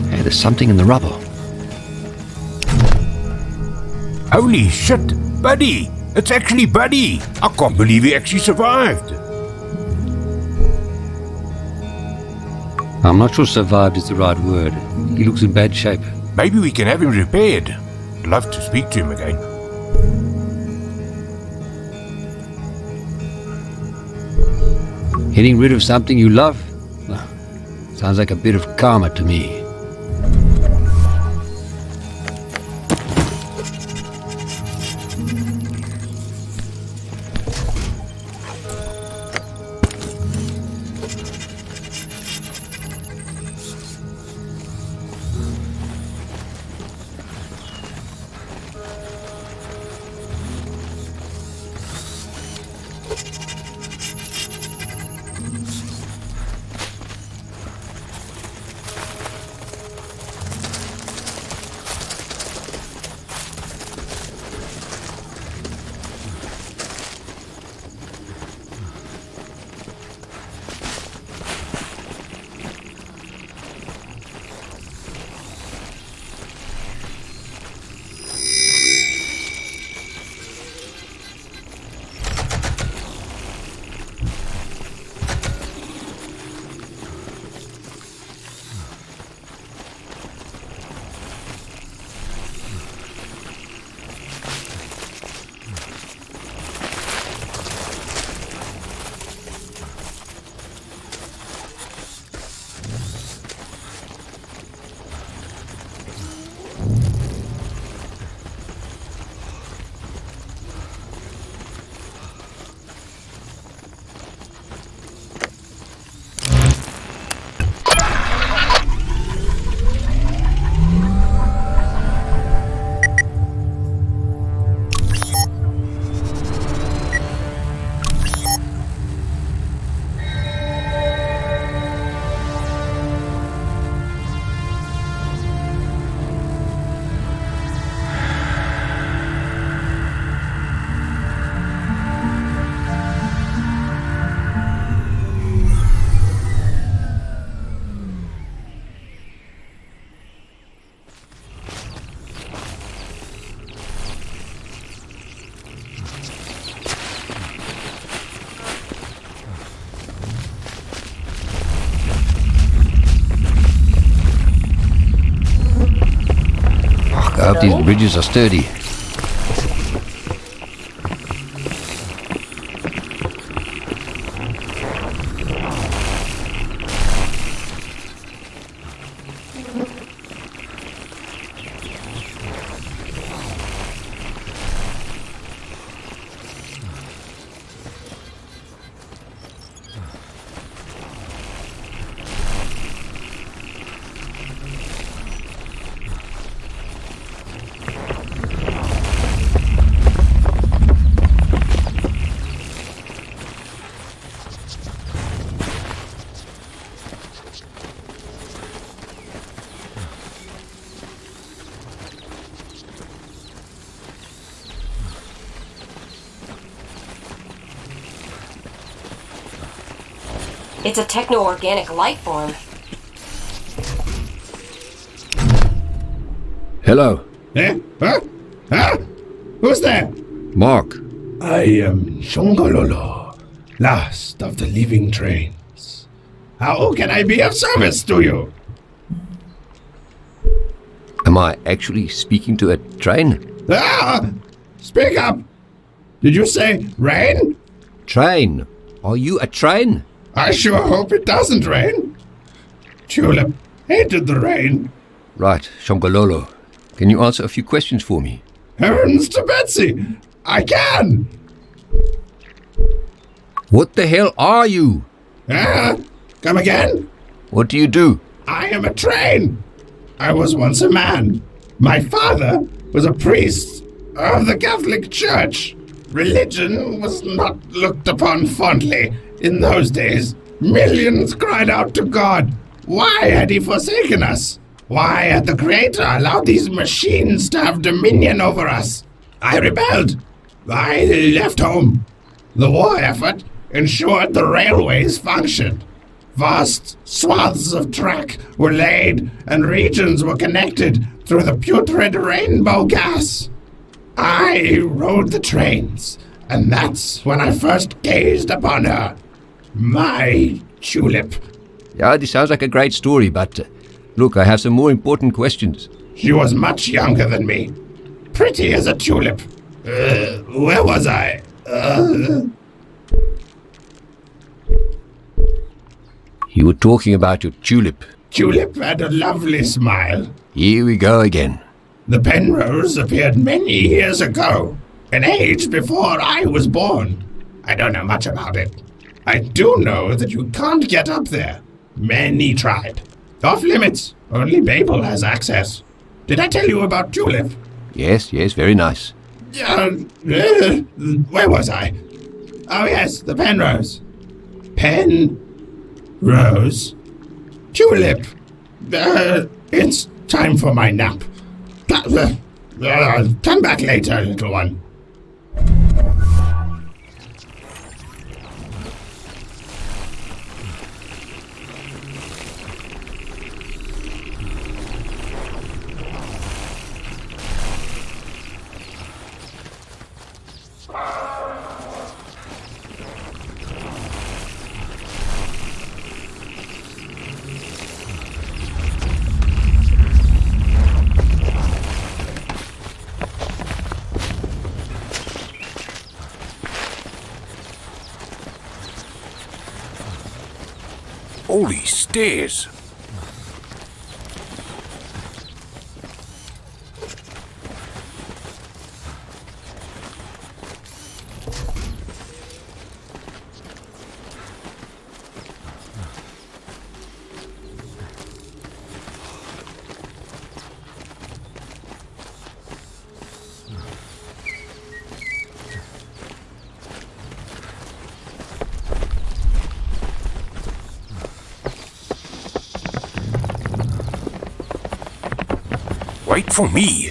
Hey, there's something in the rubble. Holy shit! Buddy! It's actually Buddy! I can't believe he actually survived! I'm not sure survived is the right word. He looks in bad shape. Maybe we can have him repaired. I'd love to speak to him again. Getting rid of something you love? Well, sounds like a bit of karma to me. I hope these bridges are sturdy. It's a techno-organic life form. Hello, Eh? Huh? Huh? Who's there? Mark. I am Shongololo, last of the living trains. How can I be of service to you? Am I actually speaking to a train? Ah! Speak up! Did you say rain? Train? Are you a train? I sure hope it doesn't rain. Tulip hated the rain. Right, Shongololo. Can you answer a few questions for me? Heavens to Betsy! I can! What the hell are you? Ah! Come again? What do you do? I am a train. I was once a man. My father was a priest of the Catholic Church. Religion was not looked upon fondly in those days. Millions cried out to God. Why had he forsaken us? Why had the Creator allowed these machines to have dominion over us? I rebelled. I left home. The war effort ensured the railways functioned. Vast swaths of track were laid and regions were connected through the putrid rainbow gas. I rode the trains, and that's when I first gazed upon her. My tulip. Yeah, this sounds like a great story, but look, I have some more important questions. She was much younger than me. Pretty as a tulip. Where was I? You were talking about your tulip. Tulip had a lovely smile. Here we go again. The Penrose appeared many years ago, an age before I was born. I don't know much about it. I do know that you can't get up there. Many tried. Off limits. Only Babel has access. Did I tell you about Tulip? Yes, very nice. Where was I? Oh yes, the Penrose. Penrose. Tulip. It's time for my nap. Come back later, little one. All these stairs. Wait for me.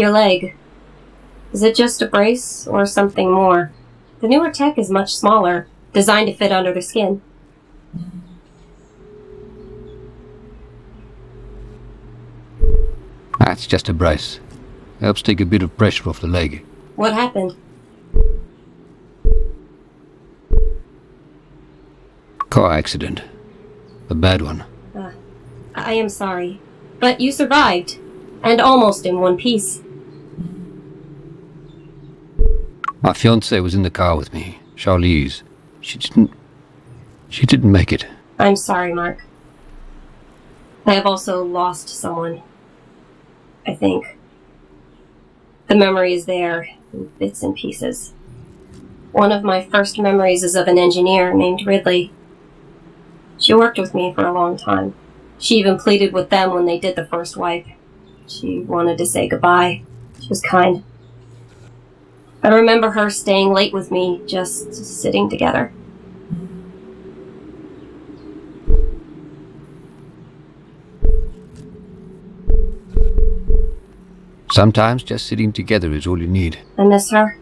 Your leg. Is it just a brace or something more? The newer tech is much smaller, designed to fit under the skin. That's just a brace. Helps take a bit of pressure off the leg. What happened? Car accident. A bad one. I am sorry. But you survived. And almost in one piece. My fiancée was in the car with me, Charlize. She didn't make it. I'm sorry, Mark. I have also lost someone. I think. The memory is there, in bits and pieces. One of my first memories is of an engineer named Ridley. She worked with me for a long time. She even pleaded with them when they did the first wipe. She wanted to say goodbye. She was kind. I remember her staying late with me, just sitting together. Sometimes just sitting together is all you need. I miss her.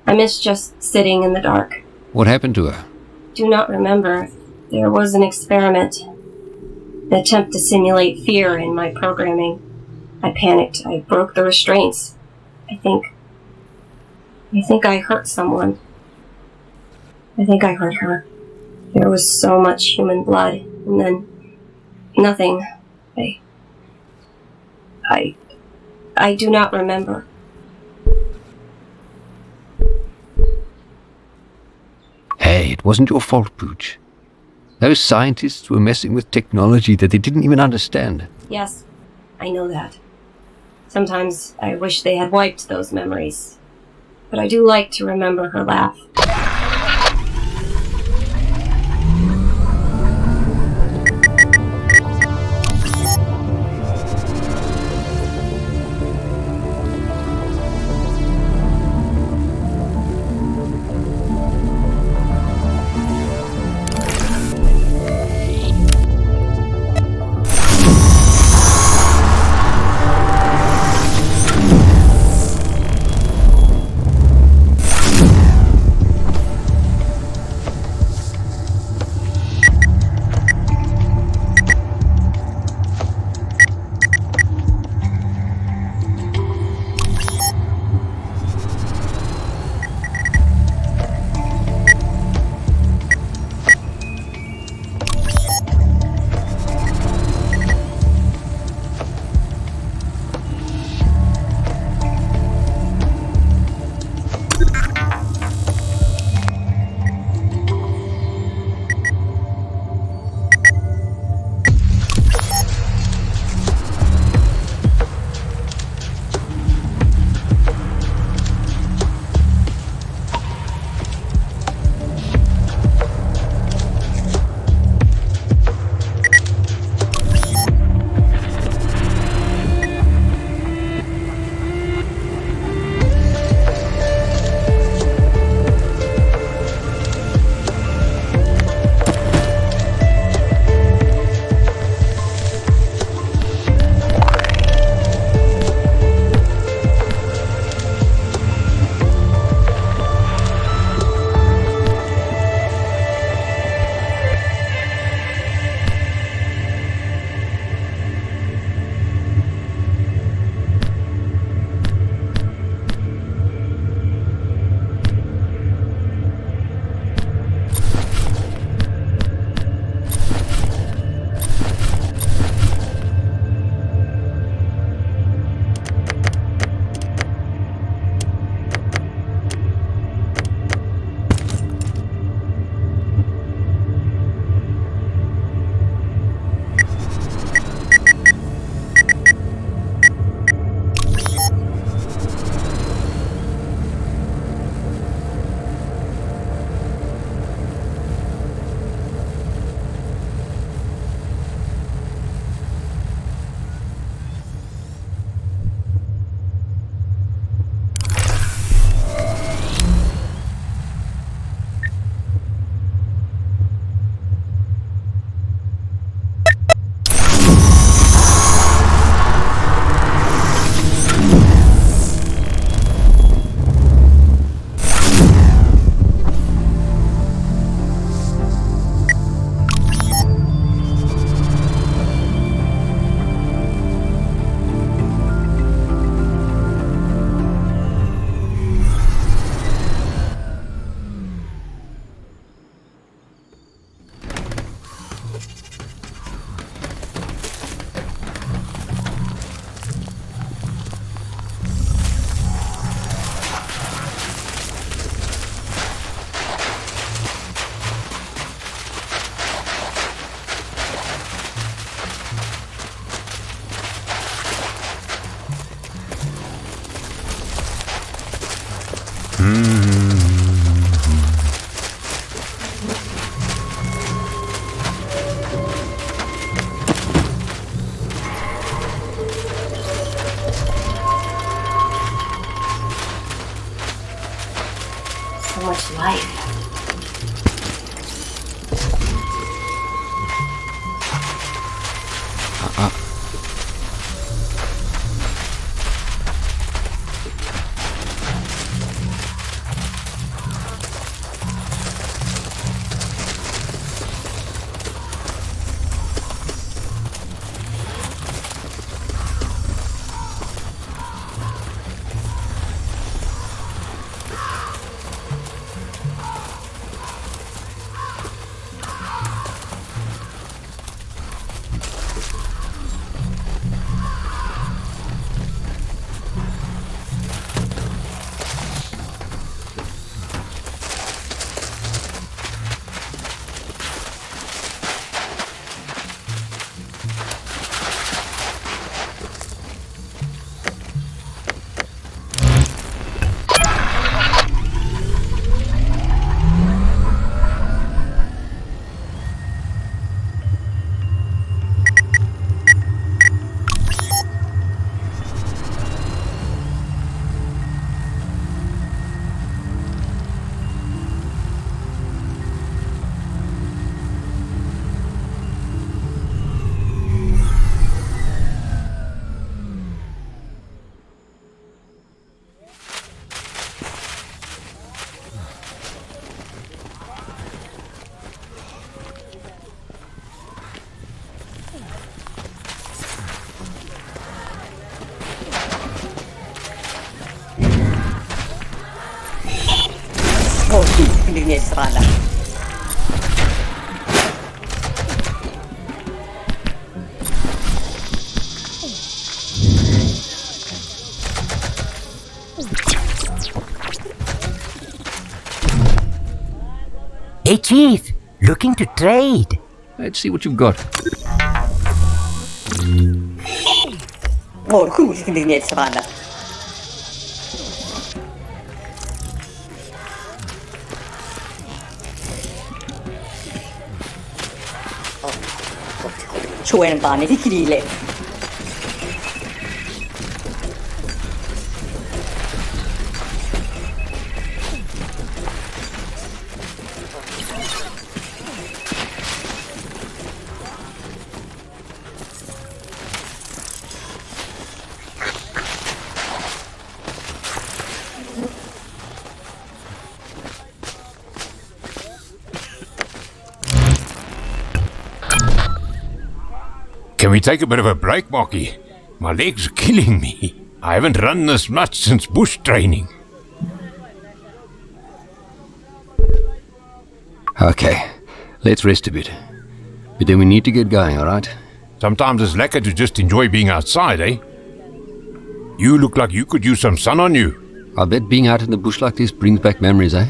I miss just sitting in the dark. What happened to her? Do not remember. There was an experiment. An attempt to simulate fear in my programming. I panicked. I broke the restraints. I think I hurt someone. I think I hurt her. There was so much human blood, and then nothing. I do not remember. Hey, it wasn't your fault, Pooch. Those scientists were messing with technology that they didn't even understand. Yes, I know that. Sometimes I wish they had wiped those memories. But I do like to remember her laugh. So much life. Linie strada. Hey, Chief, looking to trade. Let's see what you've got. Oh, who's linie strada?ช่วยน้ำตาลในที่คิดีเลย Can we take a bit of a break, Marky? My legs are killing me. I haven't run this much since bush training. Okay, let's rest a bit. But then we need to get going, alright? Sometimes it's lekker to just enjoy being outside, eh? You look like you could use some sun on you. I bet being out in the bush like this brings back memories, eh?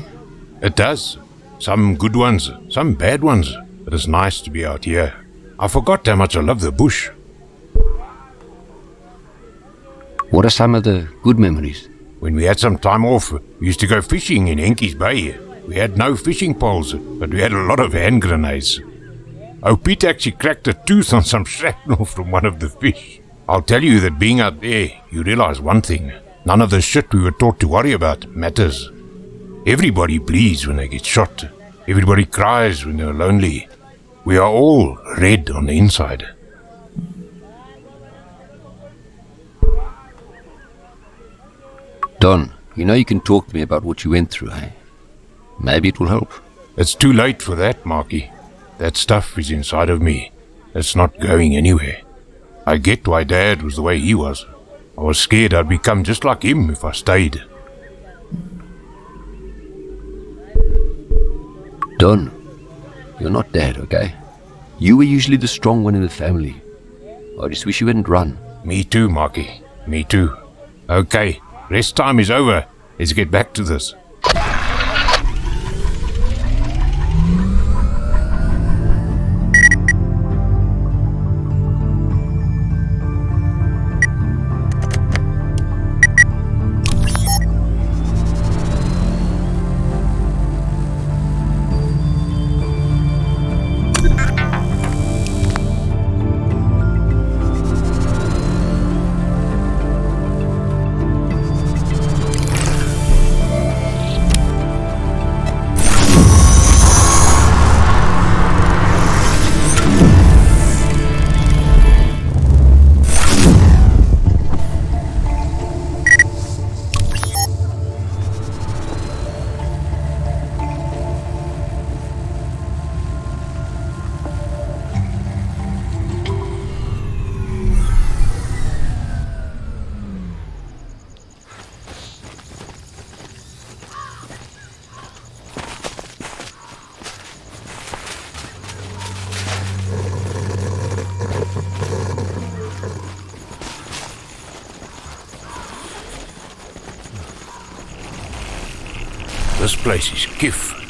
It does. Some good ones, some bad ones. But it's nice to be out here. I forgot how much I love the bush. What are some of the good memories? When we had some time off, we used to go fishing in Henke's Bay. We had no fishing poles, but we had a lot of hand grenades. Oh, Pete actually cracked a tooth on some shrapnel from one of the fish. I'll tell you that being out there, you realize one thing. None of the shit we were taught to worry about matters. Everybody bleeds when they get shot. Everybody cries when they're lonely. We are all red on the inside. Don, you know you can talk to me about what you went through, eh? Maybe it will help. It's too late for that, Marky. That stuff is inside of me. It's not going anywhere. I get why Dad was the way he was. I was scared I'd become just like him if I stayed. Don, you're not Dad, okay? You were usually the strong one in the family. I just wish you hadn't run. Me too, Marky. Me too. Okay, rest time is over. Let's get back to this. This place is kiff.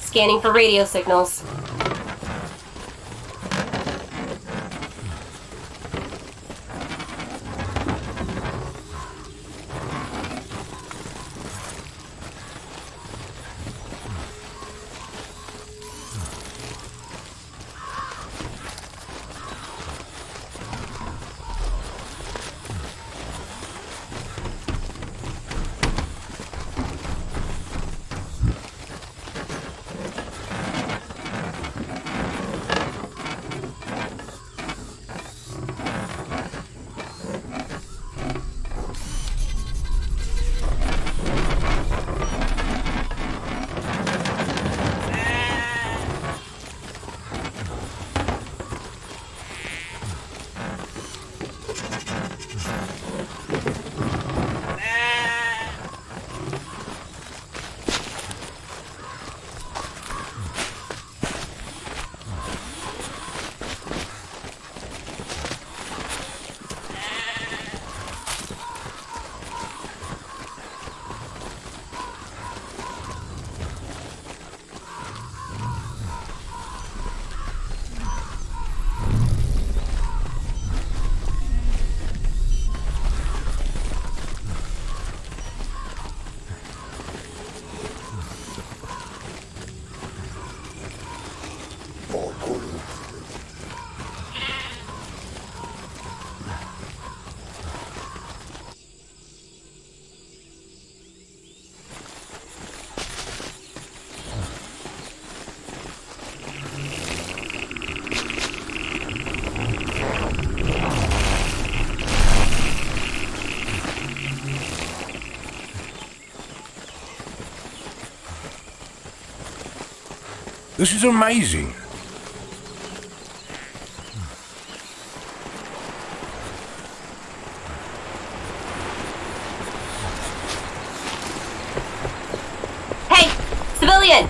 Scanning for radio signals. This is amazing. Hey, civilian!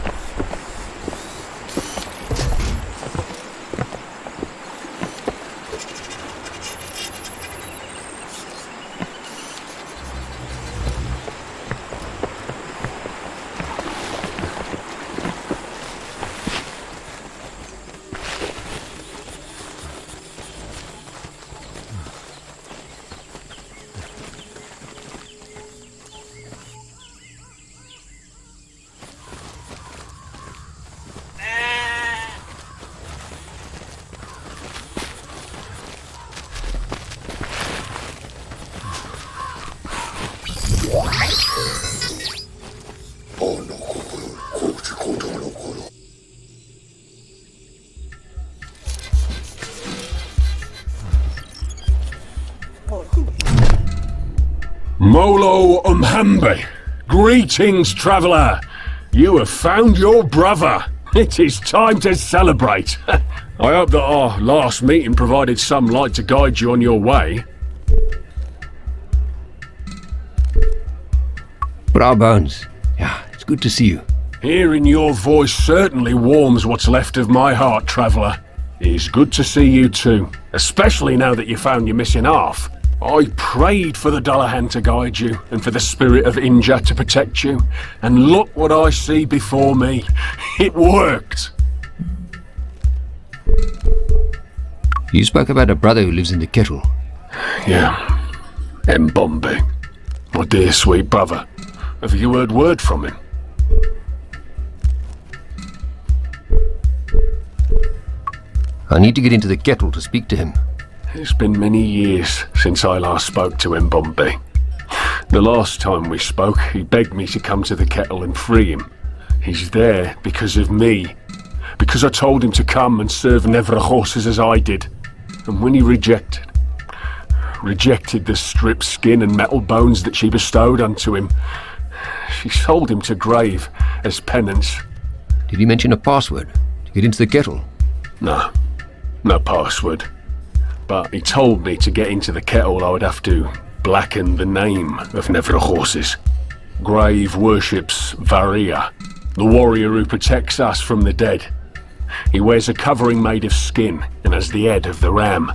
Molo Umhambe. Greetings, traveller. You have found your brother. It is time to celebrate. I hope that our last meeting provided some light to guide you on your way. Bra Bones. Yeah, it's good to see you. Hearing your voice certainly warms what's left of my heart, traveller. It is good to see you too, especially now that you found your missing half. I prayed for the Dullahan to guide you, and for the spirit of Inja to protect you. And look what I see before me. It worked! You spoke about a brother who lives in the kettle. Yeah. Mbombe. My dear sweet brother. Have you heard word from him? I need to get into the kettle to speak to him. It's been many years since I last spoke to Mbombe. The last time we spoke, he begged me to come to the kettle and free him. He's there because of me. Because I told him to come and serve Nevra horses as I did. And when he rejected the stripped skin and metal bones that she bestowed unto him, she sold him to grave as penance. Did he mention a password to get into the kettle? No password. But he told me to get into the kettle I would have to blacken the name of Nevra horses. Grave worships Varia, the warrior who protects us from the dead. He wears a covering made of skin and has the head of the ram.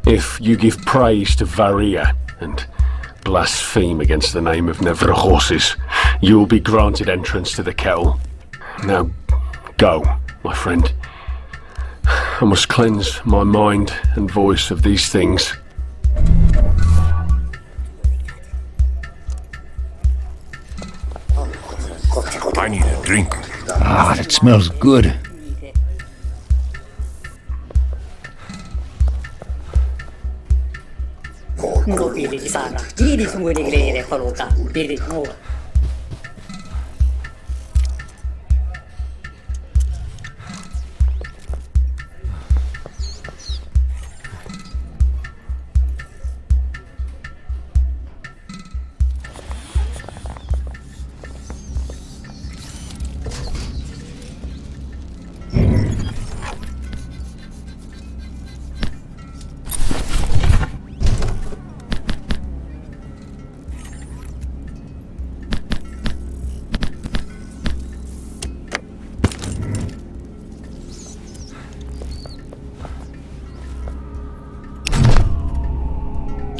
If you give praise to Varia and blaspheme against the name of Nevra horses, you will be granted entrance to the kettle. Now, go, my friend. I must cleanse my mind and voice of these things. I need a drink. Ah, that smells good. No pilih di sana. Jadi semua ni gede kalau tak pilih no.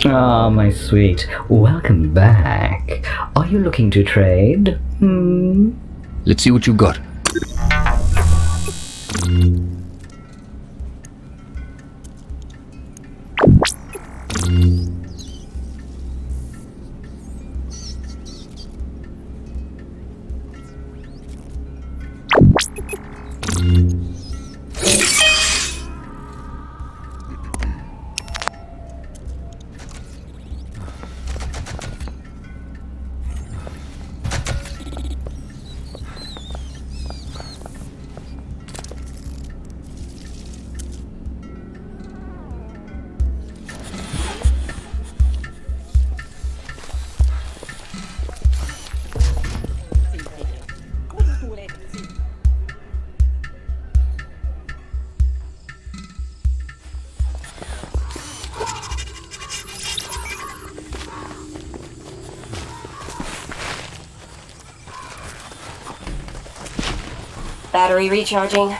Ah, my sweet. Welcome back. Are you looking to trade? Let's see what you got. Battery recharging.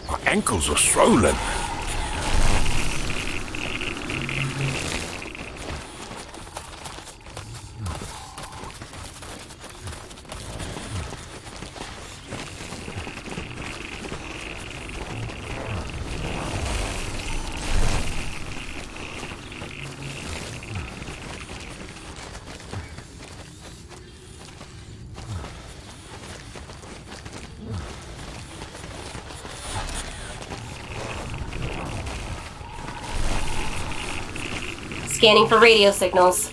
My ankles are swollen. Scanning for radio signals.